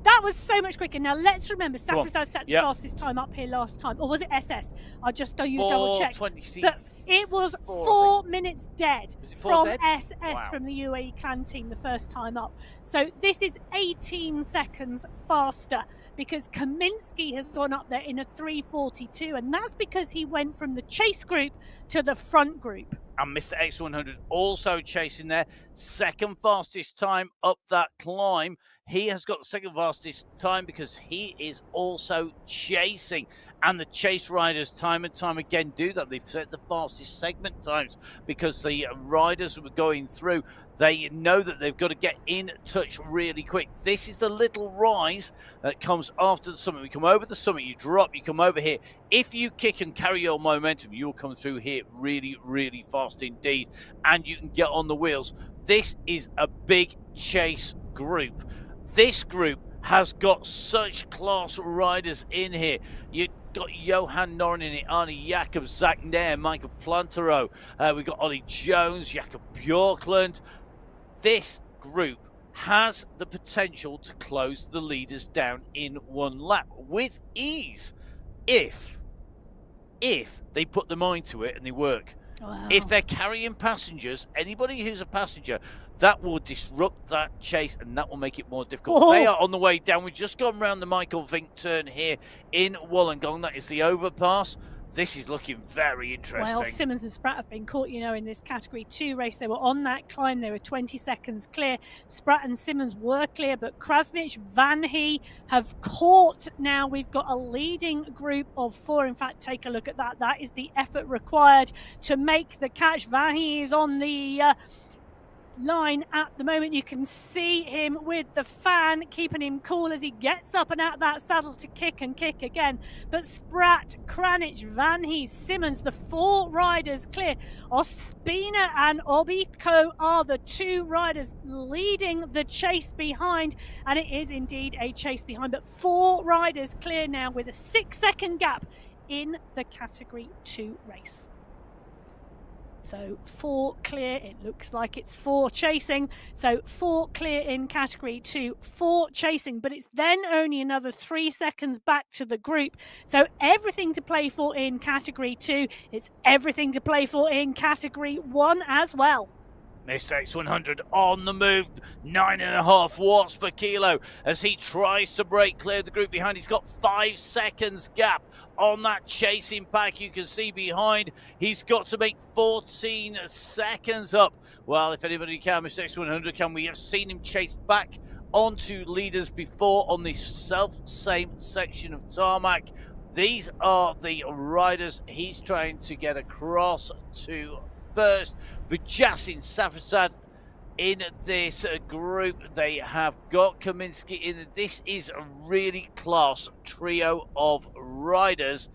That was so much quicker. Now, let's remember, Safrazad set the fastest time up here last time. Or was it SS? I'll just double check. But it was 4 minutes dead from SS from the UAE clan team the first time up. So this is 18 seconds faster, because Kaminski has gone up there in a 3:42, and that's because he went from the chase group to the front group. And Mr. X100 also chasing there. Second fastest time up that climb. He has got the second fastest time because he is also chasing. And the chase riders time and time again do that. They've set the fastest segment times because the riders who are going through, they know that they've got to get in touch really quick. This is the little rise that comes after the summit. We come over the summit, you drop, you come over here. If you kick and carry your momentum, you'll come through here really, really fast indeed, and you can get on the wheels. This is a big chase group. This group has got such class riders in here. You've got Johan Noren in it, Arnie Jakob, Zach Nair, Michael Plantero. We've got Ollie Jones, Jakob Bjorklund. This group has the potential to close the leaders down in one lap with ease if they put their mind to it and they work. Wow. If they're carrying passengers, anybody who's a passenger, that will disrupt that chase and that will make it more difficult. Whoa. They are on the way down. We've just gone around the Michael Vink turn here in Wollongong. That is the overpass. This is looking very interesting. Well, Simmons and Spratt have been caught, in this Category 2 race. They were on that climb. They were 20 seconds clear. Spratt and Simmons were clear, but Krasnich, Van He have caught now. We've got a leading group of 4. In fact, take a look at that. That is the effort required to make the catch. Van He is on the line at the moment. You can see him with the fan keeping him cool as he gets up and out of that saddle to kick and kick again. But Spratt, Kranich, Van He, Simmons, the 4 riders clear. Ospina and Obitko are the 2 riders leading the chase behind, and it is indeed a chase behind, but 4 riders clear now with a 6-second gap in the Category 2 race. So 4 clear, it looks like it's 4 chasing. So 4 clear in Category 2, 4 chasing, but it's then only another 3 seconds back to the group. So everything to play for in Category 2. It's everything to play for in Category 1 as well. Mr. X100 on the move, 9.5 watts per kilo as he tries to break clear of the group behind. He's got 5 seconds gap on that chasing pack. You can see behind, he's got to make 14 seconds up. Well, if anybody can, Mr. X100 can. We have seen him chase back onto leaders before on the same section of tarmac. These are the riders he's trying to get across to first. Vujacin, Safrazad in this group. They have got Kaminsky in. This is a really class trio of riders,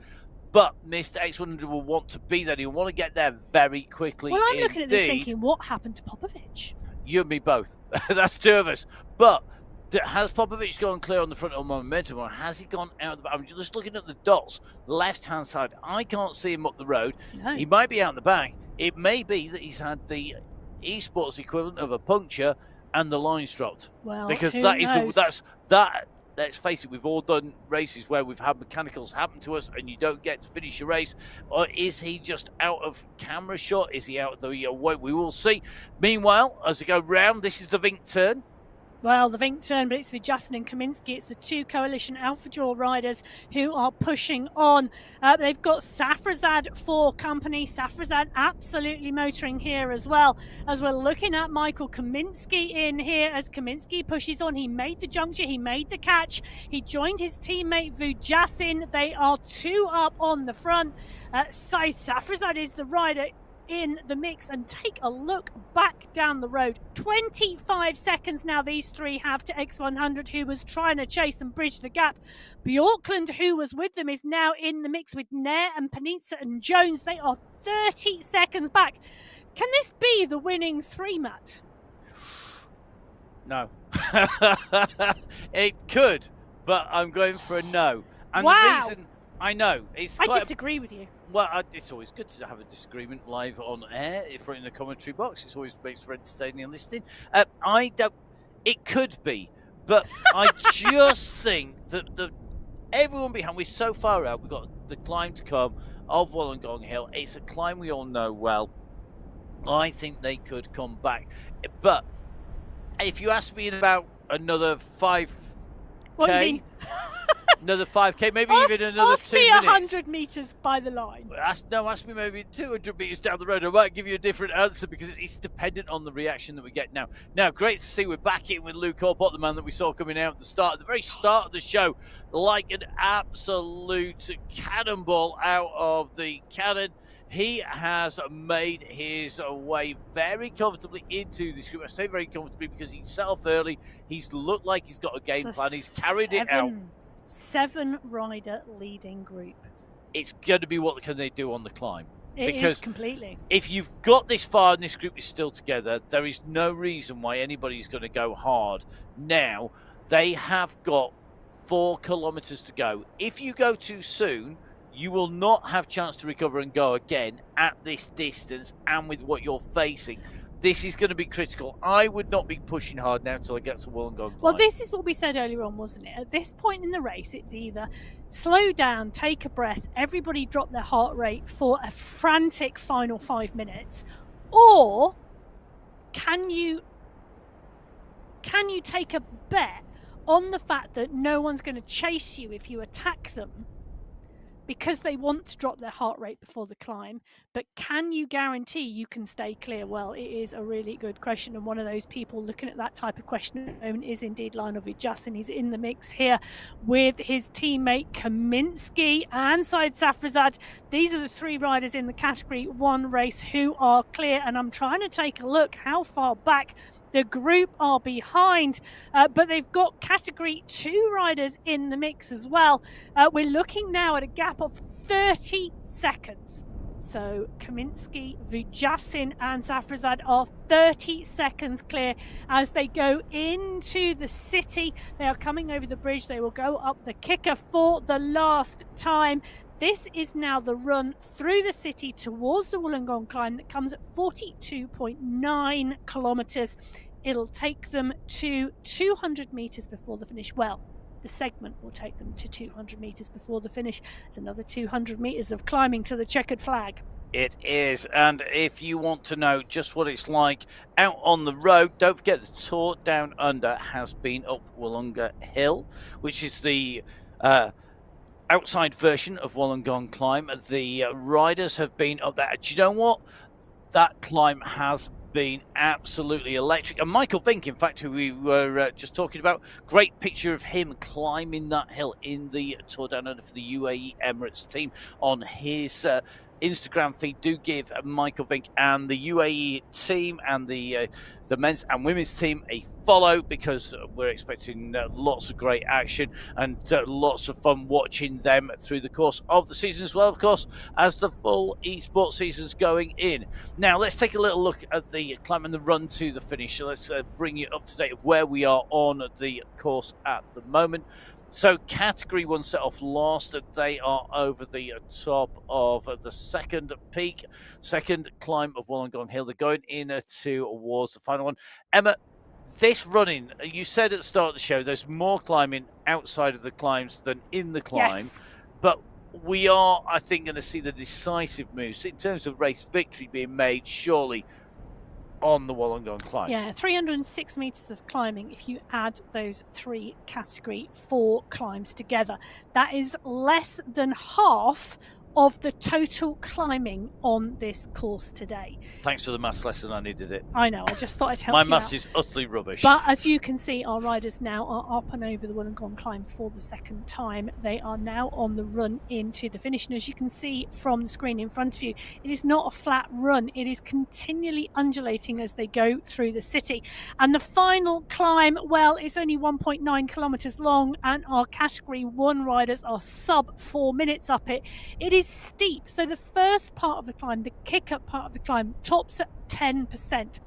but Mr. X100 will want to be there. He'll want to get there very quickly. Well, I'm looking at this thinking, what happened to Popovic? You and me both. That's 2 of us. But has Popovic gone clear on the front of momentum, or has he gone out of the back? I'm just looking at the dots, left-hand side. I can't see him up the road. No. He might be out the back. It may be that he's had the esports equivalent of a puncture and the line's dropped. Well, because who that knows? is that. Let's face it, we've all done races where we've had mechanicals happen to us and you don't get to finish your race. Or is he just out of camera shot? Is he out of the way? We will see. Meanwhile, as we go round, this is the Vink turn. Well, the Vink turn, but it's Vujacin and Kaminsky. It's the 2 Coalition Alpha Draw riders who are pushing on. They've got Safrazad for company. Safrazad absolutely motoring here as well. As we're looking at Michael Kaminsky in here, as Kaminsky pushes on. He made the juncture. He made the catch. He joined his teammate Vujacin. They are 2 up on the front. Safrazad is the rider in the mix, and take a look back down the road. 25 seconds now these 3 have to X100, who was trying to chase and bridge the gap. Bjorklund, who was with them, is now in the mix with Nair and Panizza and Jones. They are 30 seconds back. Can this be the winning 3, Matt? No. It could, but I'm going for a no. And wow. The reason, I know, it's I disagree with you. Well, it's always good to have a disagreement live on air in the commentary box. It always makes for entertaining listening. I don't. It could be, but I just think that everyone behind, we're so far out. We've got the climb to come of Wollongong Hill. It's a climb we all know well. I think they could come back, but if you ask me in about another 5K. What do you mean? Another 5K, maybe even another ask 2 me minutes. 100 metres by the line. Ask me maybe 200 metres down the road. I might give you a different answer because it's dependent on the reaction that we get now. Now, great to see we're back in with Luke Orpot, the man that we saw coming out at the very start of the show, like an absolute cannonball out of the cannon. He has made his way very comfortably into this group. I say very comfortably because he's set off early. He's looked like he's got a game plan. He's carried it out. 7-rider leading group. It's going to be what can they do on the climb. It because is completely. If you've got this far and this group is still together, there is no reason why anybody's going to go hard. Now, they have got 4 kilometres to go. If you go too soon, you will not have chance to recover and go again at this distance and with what you're facing. This is going to be critical. I would not be pushing hard now until I get to Wollongong. Well, this is what we said earlier on, wasn't it? At this point in the race, it's either slow down, take a breath, everybody drop their heart rate for a frantic final 5 minutes, or can you take a bet on the fact that no one's going to chase you if you attack them because they want to drop their heart rate before the climb, but can you guarantee you can stay clear? Well, it is a really good question, and one of those people looking at that type of question at the moment is indeed Lionel Vujasin. He's in the mix here with his teammate Kaminsky and Said Safrazad. These are the 3 riders in the Category 1 race who are clear, and I'm trying to take a look how far back the group are behind, but they've got Category 2 riders in the mix as well. We're looking now at a gap of 30 seconds. So Kaminsky, Vujasin and Safrazad are 30 seconds clear as they go into the city. They are coming over the bridge. They will go up the kicker for the last time. This is now the run through the city towards the Wollongong climb that comes at 42.9 kilometres. It'll take them to 200 metres before the finish. Well, the segment will take them to 200 metres before the finish. It's another 200 metres of climbing to the checkered flag. It is, and if you want to know just what it's like out on the road, don't forget the Tour Down Under has been up Wollongong Hill, which is the outside version of Wollongong climb. The riders have been up there. Do you know what? That climb has been absolutely electric. And Michael Vink, in fact, who we were just talking about, great picture of him climbing that hill in the Tour Down Under for the UAE Emirates team on his Instagram feed. Do give Michael Vink and the UAE team and the men's and women's team a follow, because we're expecting lots of great action and lots of fun watching them through the course of the season as well, of course, as the full esports season's going in. Now let's take a little look at the climb and the run to the finish. So let's bring you up to date of where we are on the course at the moment. So Category 1 set off last. They are over the top of the second peak, second climb of Wollongong Hill. They're going in towards the final one. Emma, this running, you said at the start of the show, there's more climbing outside of the climbs than in the climb. Yes. But we are, I think, going to see the decisive moves in terms of race victory being made, surely, on the Wollongong climb. Yeah, 306 metres of climbing if you add those 3 Category 4 climbs together. That is less than half of the total climbing on this course today. Thanks for the maths lesson, I needed it. I know, I just thought I'd help My you maths out. is utterly rubbish. But as you can see, our riders now are up and over the Wollongong climb for the second time. They are now on the run into the finish. And as you can see from the screen in front of you, it is not a flat run. It is continually undulating as they go through the city. And the final climb, well, it's only 1.9 kilometres long, and our Category 1 riders are sub 4 minutes up it. It is steep. So the first part of the climb, the kicker part of the climb, tops at 10%.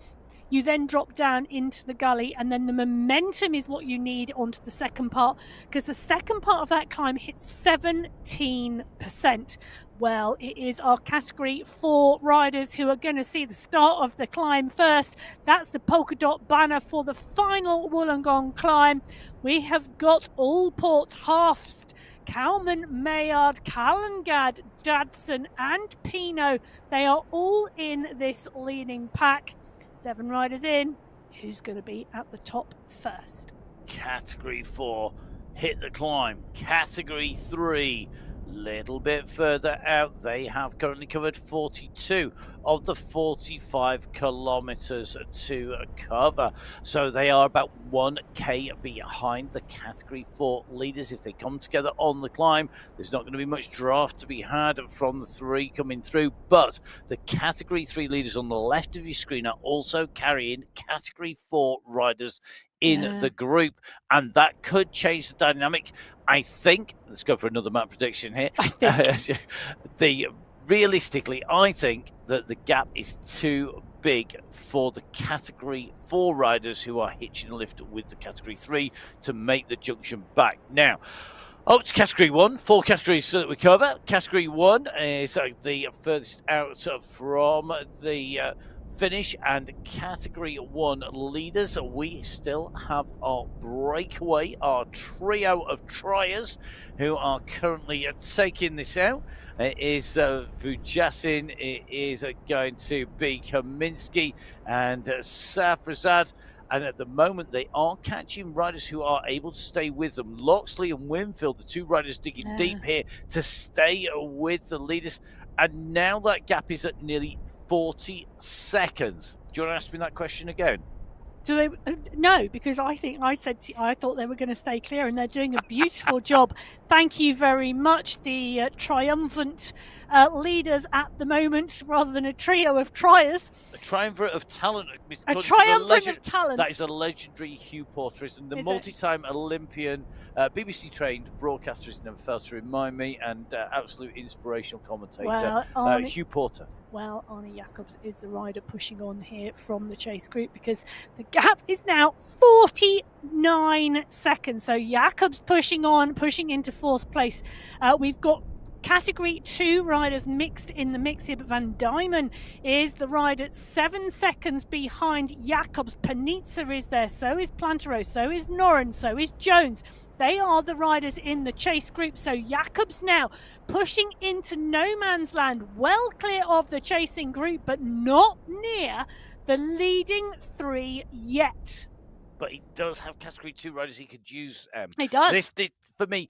You then drop down into the gully, and then the momentum is what you need onto the second part, because the second part of that climb hits 17%. Well, it is our Category 4 riders who are going to see the start of the climb first. That's the polka dot banner for the final Wollongong climb. We have got Allport, Hafst, Kalman, Mayard, Callangad, Dadson and Pino. They are all in this leading pack. 7 riders in. Who's going to be at the top first? Category 4. hit the climb. Category 3, little bit further out. They have currently covered 42 of the 45 kilometers to cover. So they are about 1k behind the Category 4 leaders. If they come together on the climb, there's not going to be much draft to be had from the 3 coming through. But the Category 3 leaders on the left of your screen are also carrying Category 4 riders in the group, and that could change the dynamic. I think, let's go for another map prediction here. Realistically, I think that the gap is too big for the Category 4 riders who are hitching a lift with the Category 3 to make the junction back. Now, up to Category 1, 4 categories that we cover. Category 1 is the furthest out from the finish, and Category 1 leaders, we still have our Breakaway, our trio of triers who are currently taking this out. It is Vujasin, it is going to be Kaminsky and Safrazad. And at the moment, they are catching riders who are able to stay with them. Loxley and Winfield, the 2 riders digging deep here to stay with the leaders. And now that gap is at nearly 40 seconds. Do you want to ask me that question again? Do they? No, because I thought they were going to stay clear, and they're doing a beautiful job. Thank you very much, the triumphant leaders at the moment, rather than a trio of triers. A triumvirate of talent. A triumvirate of talent. That is a legendary Hugh Porter, isn't the multi-time Olympian, BBC-trained broadcaster, has never failed to remind me, and absolute inspirational commentator, Hugh Porter. Well, Arnie Jacobs is the rider pushing on here from the chase group, because the gap is now 49 seconds. So Jacobs pushing on, pushing into 4th place. We've got Category 2 riders mixed in the mix here, but Van Diemen is the rider 7 seconds behind Jacobs. Panizza is there, so is Planteros, so is Noren, so is Jones. They are the riders in the chase group. So Jacobs now pushing into no man's land, well clear of the chasing group, but not near the leading 3 yet. But he does have Category 2 riders he could use. He does. This for me,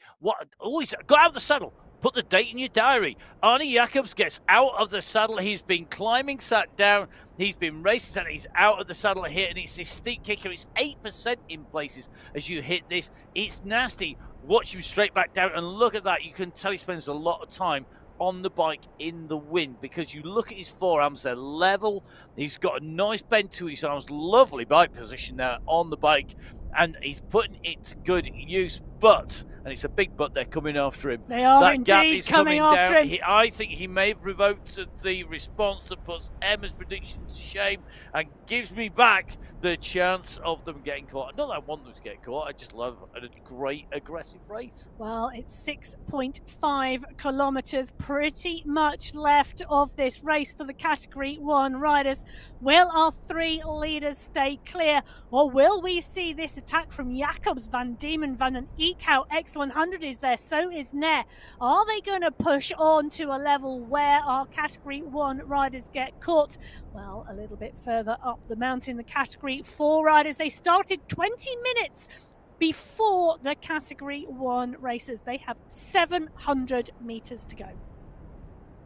he's got out of the saddle. Put the date in your diary. Arnie Jacobs gets out of the saddle. He's been climbing, sat down. He's been racing, and he's out of the saddle here. And it's this steep kicker. It's 8% in places as you hit this. It's nasty. Watch him straight back down, and look at that. You can tell he spends a lot of time on the bike in the wind, because you look at his forearms, they're level. He's got a nice bend to his arms. Lovely bike position there on the bike, and he's putting it to good use. But, and it's a big but, they're coming after him. They are that indeed gap is coming coming after down. him. I think he may have revoked the response that puts Emma's prediction to shame and gives me back the chance of them getting caught. Not that I want them to get caught, I just love a great aggressive race. Well, it's 6.5 kilometres pretty much left of this race for the Category 1 riders. Will our 3 leaders stay clear, or will we see this attack from Jacobs, Van Diemen, Van den Eekhout? X100 is there, so is Nair. Are they going to push on to a level where our Category 1 riders get caught? Well, a little bit further up the mountain, the Category 4 riders, they started 20 minutes before the Category 1 racers. They have 700 metres to go.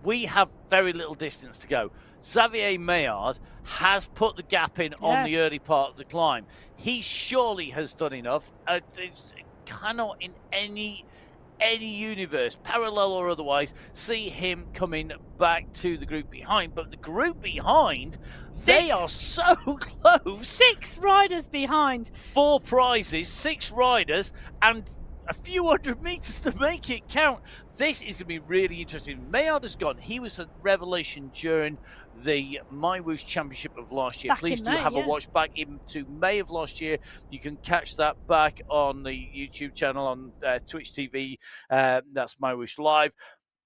We have very little distance to go. Xavier Maillard has put the gap in on the early part of the climb. He surely has done enough. Cannot in any universe, parallel or otherwise, see him coming back to the group behind. But the group behind, they are so close. 6 riders behind. 4 prizes, 6 riders, and a few hundred metres to make it count. This is going to be really interesting. Maillard has gone. He was a revelation during the MyWhoosh Championship of last year. Please do have a watch back into May of last year. You can catch that back on the YouTube channel, on Twitch TV. That's MyWhoosh Live.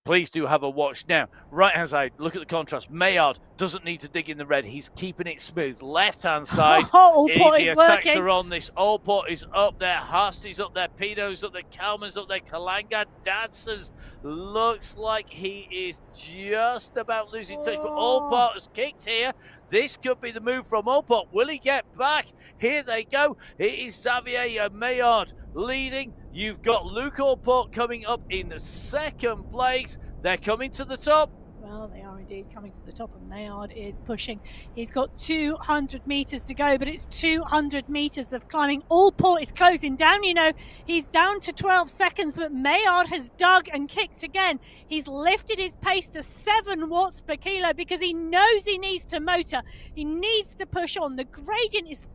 Please do have a watch. Now, right-hand side, look at the contrast. Maillard doesn't need to dig in the red. He's keeping it smooth. Left-hand side, the attacks are on this. Allport is up there. Harsty's up there. Pino's up there. Kalman's up there. Kalanga Dadsons looks like he is just about losing touch. But Allport has kicked here. This could be the move from Allport. Will he get back? Here they go. It is Xavier Maillard leading. You've got Luke Allport coming up in the second place. They're coming to the top. Well, they are indeed coming to the top, and Maillard is pushing. He's got 200 metres to go, but it's 200 metres of climbing. Allport is closing down, you know. He's down to 12 seconds, but Maillard has dug and kicked again. He's lifted his pace to 7 watts per kilo because he knows he needs to motor. He needs to push on. The gradient is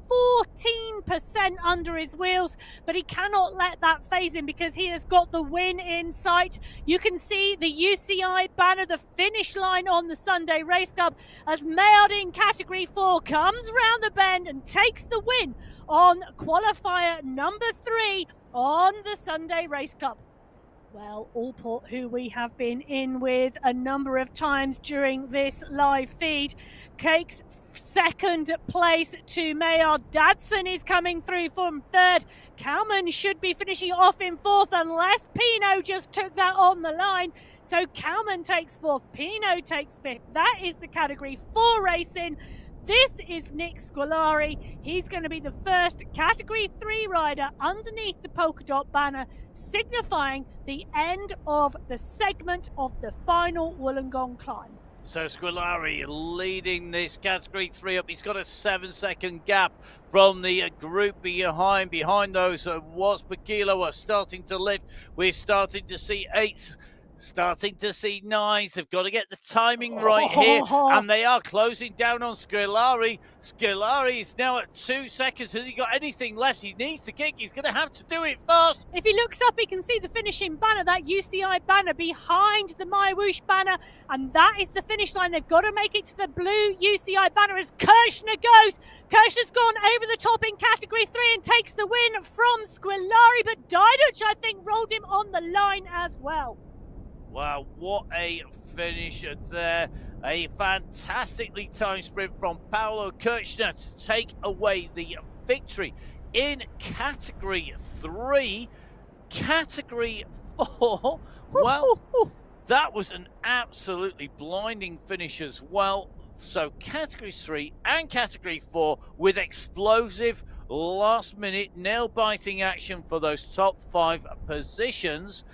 14% under his wheels, but he cannot let that phase him because he has got the win in sight. You can see the UCI banner, the finish line on the Sunday Race Cup, as Maillard in Category 4 comes round the bend and takes the win on qualifier number 3 on the Sunday Race Cup. Well, Allport, who we have been in with a number of times during this live feed, takes second place to Maillard. Dadson is coming through from third. Kalman should be finishing off in fourth unless Pino just took that on the line. So Kalman takes fourth, Pino takes fifth. That is the Category 4 racing. This is Nick Squilari. He's going to be the first Category 3 rider underneath the polka dot banner, signifying the end of the segment of the final Wollongong climb. So Squilari leading this Category 3 up. He's got a 7-second gap from the group behind. Behind those watts per kilo are starting to lift. We're starting to see 8s. Starting to see 9s. They've got to get the timing right here. And they are closing down on Squilari. Squilari is now at 2 seconds. Has he got anything left? He needs to kick. He's going to have to do it fast. If he looks up, he can see the finishing banner, that UCI banner behind the MyWhoosh banner. And that is the finish line. They've got to make it to the blue UCI banner as Kirshner goes. Kirshner's gone over the top in Category 3 and takes the win from Squilari. But Diduch, I think, rolled him on the line as well. Wow, what a finish there. A fantastically timed sprint from Paolo Kirchner to take away the victory in Category 3. Category 4, well, that was an absolutely blinding finish as well. So Category 3 and Category 4 with explosive last-minute nail-biting action for those top 5 positions.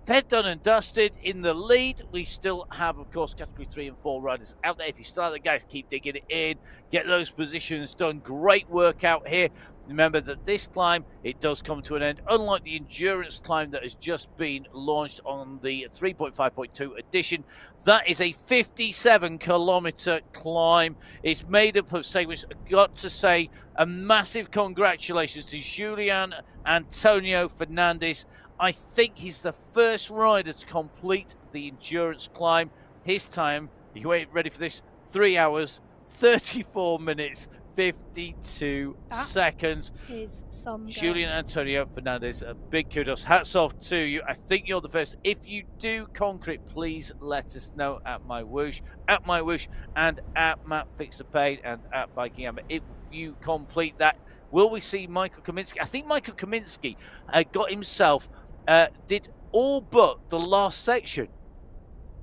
They're done and dusted. In the lead, we still have, of course, Category 3 and 4 riders out there. If you start the guys, keep digging it in, get those positions done. Great work out here. Remember that this climb, it does come to an end, unlike the endurance climb that has just been launched on the 3.5.2 edition. That is a 57-kilometer climb. It's made up of segments. I've got to say a massive congratulations to Julian Antonio Fernandez. I think he's the first rider to complete the endurance climb. His time, you ain't ready for this, 3 hours, 34 minutes, 52 seconds. Is some Julian Antonio Fernandez, a big kudos. Hats off to you. I think you're the first. If you do conquer it, please let us know at MyWhoosh, and at Matt Fixer Paid, and at Biking Amber. If you complete that, will we see Michael Kaminsky? I think Michael Kaminsky got himself, did all but the last section.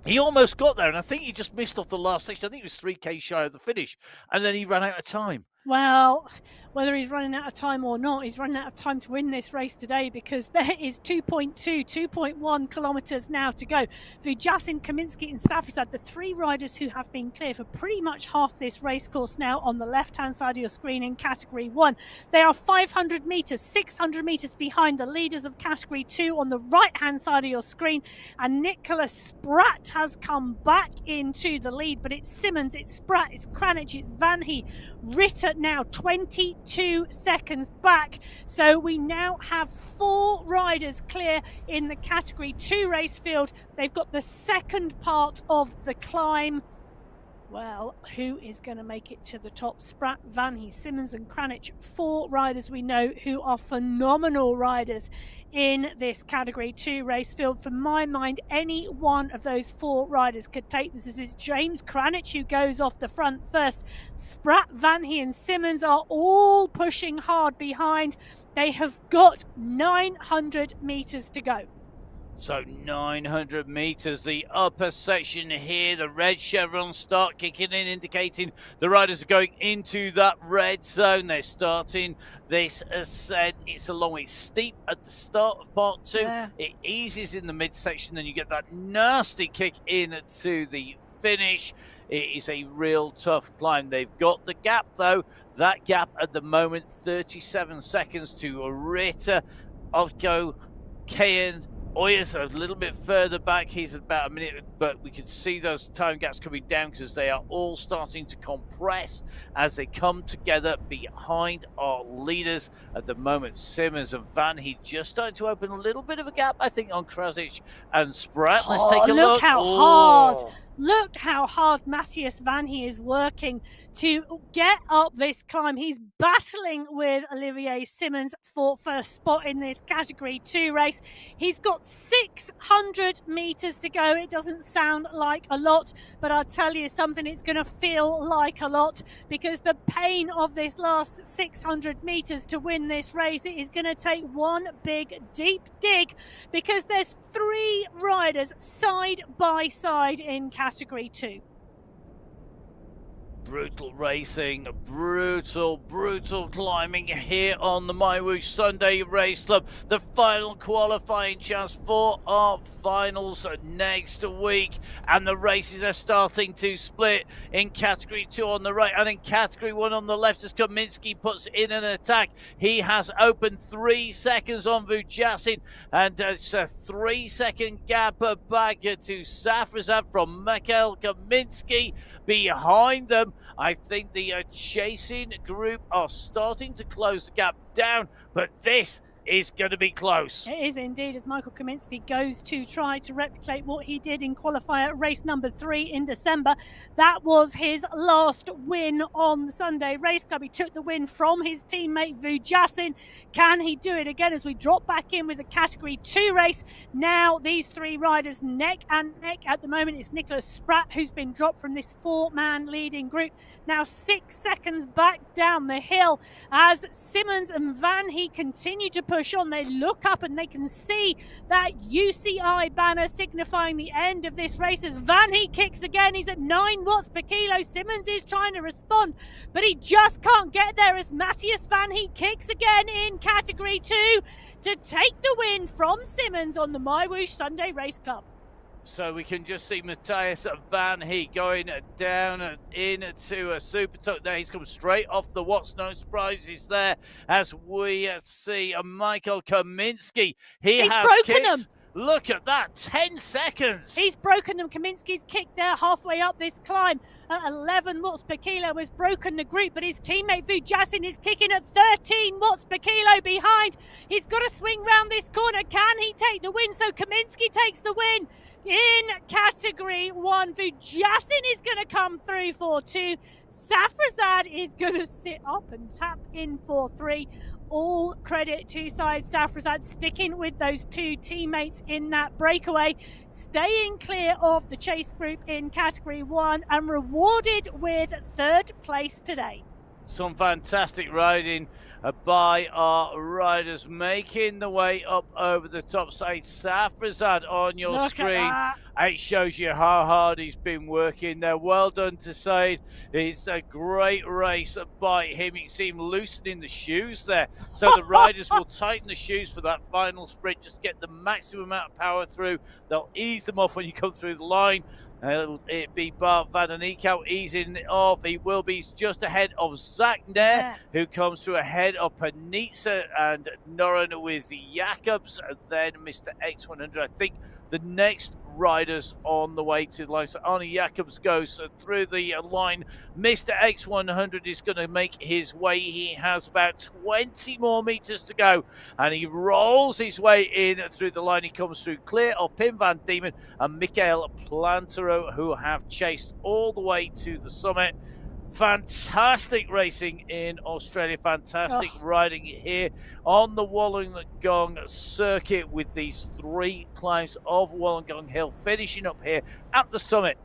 He almost got there, and I think he just missed off the last section. I think it was 3K shy of the finish, and then he ran out of time. Well, whether he's running out of time or not, he's running out of time to win this race today because there is 2.1 kilometres now to go. Vujasin, Kaminsky and Safrisad, the 3 riders who have been clear for pretty much half this race course now on the left-hand side of your screen in Category 1. They are 500 metres, 600 metres behind the leaders of Category 2 on the right-hand side of your screen. And Nicholas Spratt has come back into the lead, but it's Simmons, it's Spratt, it's Kranich, it's Vanhee, Ritter now 22 seconds back. So we now have 4 riders clear in the Category 2 race field. They've got the second part of the climb. Well, who is going to make it to the top? Spratt, Vanhee, Simmons and Kranich, 4 riders we know who are phenomenal riders in this Category 2 race field. For my mind, any one of those 4 riders could take this. This is James Kranich who goes off the front first. Spratt, Vanhee and Simmons are all pushing hard behind. They have got 900 metres to go. So 900 meters, the upper section here, the red chevrons start kicking in, indicating the riders are going into that red zone. They're starting this ascent. It's a long way steep at the start of part 2. Yeah. It eases in the midsection, then you get that nasty kick in to the finish. It is a real tough climb. They've got the gap though. That gap at the moment, 37 seconds to Ritter, Otko, Kayan. Oyer's a little bit further back. He's about a minute, but we can see those time gaps coming down because they are all starting to compress as they come together behind our leaders at the moment. Simmons and Van He just starting to open a little bit of a gap, I think, on Krasic and Spratt. Let's take a look. Look how hard. Look how hard Matthias Van He is working to get up this climb. He's battling with Olivier Simmons for first spot in this Category 2 race. He's got 600 meters to go. It doesn't sound like a lot, but I'll tell you something, it's going to feel like a lot because the pain of this last 600 meters to win this race, it is going to take one big deep dig because there's 3 riders side by side in Category 2. Brutal racing, brutal climbing here on the MyWhoosh Sunday Race Club. The final qualifying chance for our finals next week. And the races are starting to split in Category 2 on the right and in Category 1 on the left as Kaminski puts in an attack. He has opened 3 seconds on Vujasin and it's a 3-second gap back to Safrazad from Mikhail Kaminski. Behind them, I think the chasing group are starting to close the gap down, but this is going to be close. It is indeed, as Michael Kaminski goes to try to replicate what he did in qualifier race number 3 in December. That was his last win on the Sunday Race Club. He took the win from his teammate Vujasin. Can he do it again as we drop back in with the Category 2 race? Now these 3 riders neck and neck at the moment. It's Nicholas Spratt who's been dropped from this 4-man leading group. Now 6 seconds back down the hill as Simmons and Van He continue to push on. They look up and they can see that UCI banner signifying the end of this race as Van He kicks again. He's at 9 watts per kilo. Simmons is trying to respond, but he just can't get there as Matthias Van He kicks again in Category 2 to take the win from Simmons on the MyWhoosh Sunday Race Club. So we can just see Matthias Van He going down into a super tuck there. He's come straight off the Watts. No surprises there as we see Michael Kaminski. He's broken them. Look at that, 10 seconds. He's broken them. Kaminski's kicked there halfway up this climb at 11 watts per kilo, has broken the group, but his teammate Vujasin is kicking at 13 watts per kilo behind. He's got to swing round this corner. Can he take the win? So Kaminski takes the win in Category 1. Vujasin is going to come through for 2. Safrazad is going to sit up and tap in for 3. All credit to Syed Safrazad sticking with those 2 teammates in that breakaway, staying clear of the chase group in Category 1 and rewarded with 3rd place today. Some fantastic riding by our riders making the way up over the top. Side Safrazad on your screen. It shows you how hard he's been working there. Well done to Said. It's a great race by him. You can see him loosening the shoes there. So the riders will tighten the shoes for that final sprint, just to get the maximum amount of power through. They'll ease them off when you come through the line. It be Bart Van den Eekhout easing it off. He will be just ahead of Zach Nair, who comes through ahead of Panitsa and Noren with Jacobs. And then Mr. X100, I think the next riders on the way to the line. So Arnie Jacobs goes through the line. Mr. X100 is going to make his way. He has about 20 more meters to go, and he rolls his way in through the line. He comes through clear of Pim van Diemen and Michael Plantero, who have chased all the way to the summit. Fantastic racing in Australia, fantastic riding here on the Wollongong circuit with these 3 climbs of Wollongong Hill, finishing up here at the summit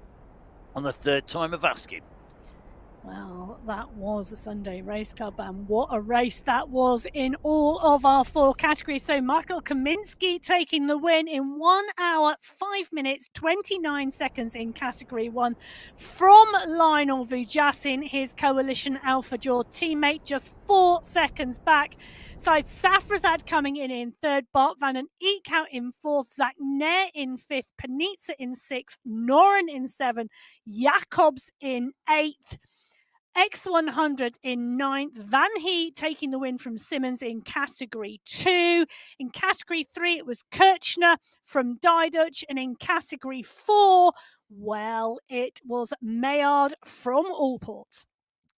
on the 3rd time of asking. Well, that was a Sunday Race Club, and what a race that was in all of our 4 categories. So Michael Kaminsky taking the win in 1 hour, 5 minutes, 29 seconds in category 1 from Lionel Vujasin, his Coalition Alpha Jaw teammate, just 4 seconds back. Side Safrazad coming in third, Bart van den Eek out in fourth, Zach Nair in fifth, Panitza in sixth, Noren in seventh, Jacobs in eighth. X100 in ninth, Van He taking the win from Simmons in category 2. In category 3, it was Kirchner from Didutch, and in category 4, well, it was Mayard from Allport.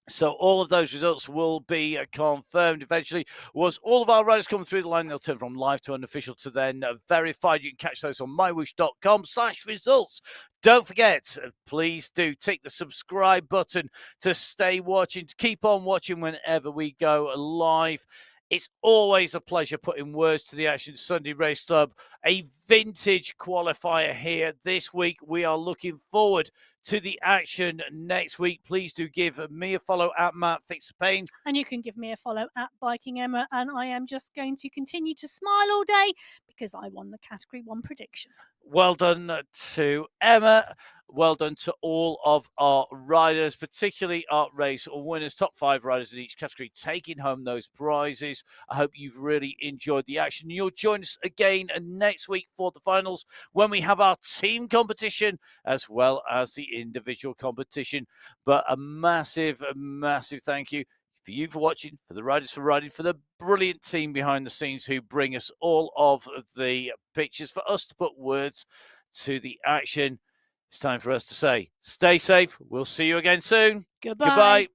So all of those results will be confirmed eventually. Once all of our riders come through the line, they'll turn from live to unofficial to then verified. You can catch those on mywhoosh.com/results. Don't forget, please do tick the subscribe button to stay watching, to keep on watching whenever we go live. It's always a pleasure putting words to the action. Sunday Race Club, a vintage qualifier here this week. We are looking forward to the action next week. Please do give me a follow at Matt Fixpain. And you can give me a follow at Biking Emma. And I am just going to continue to smile all day because I won the category 1 prediction. Well done to Emma. Well done to all of our riders, particularly our race winners, top 5 riders in each category, taking home those prizes. I hope you've really enjoyed the action. You'll join us again next week for the finals when we have our team competition as well as the individual competition. But a massive, massive thank you for you for watching, for the riders for riding, for the brilliant team behind the scenes who bring us all of the pictures, for us to put words to the action. It's time for us to say, stay safe. We'll see you again soon. Goodbye. Goodbye.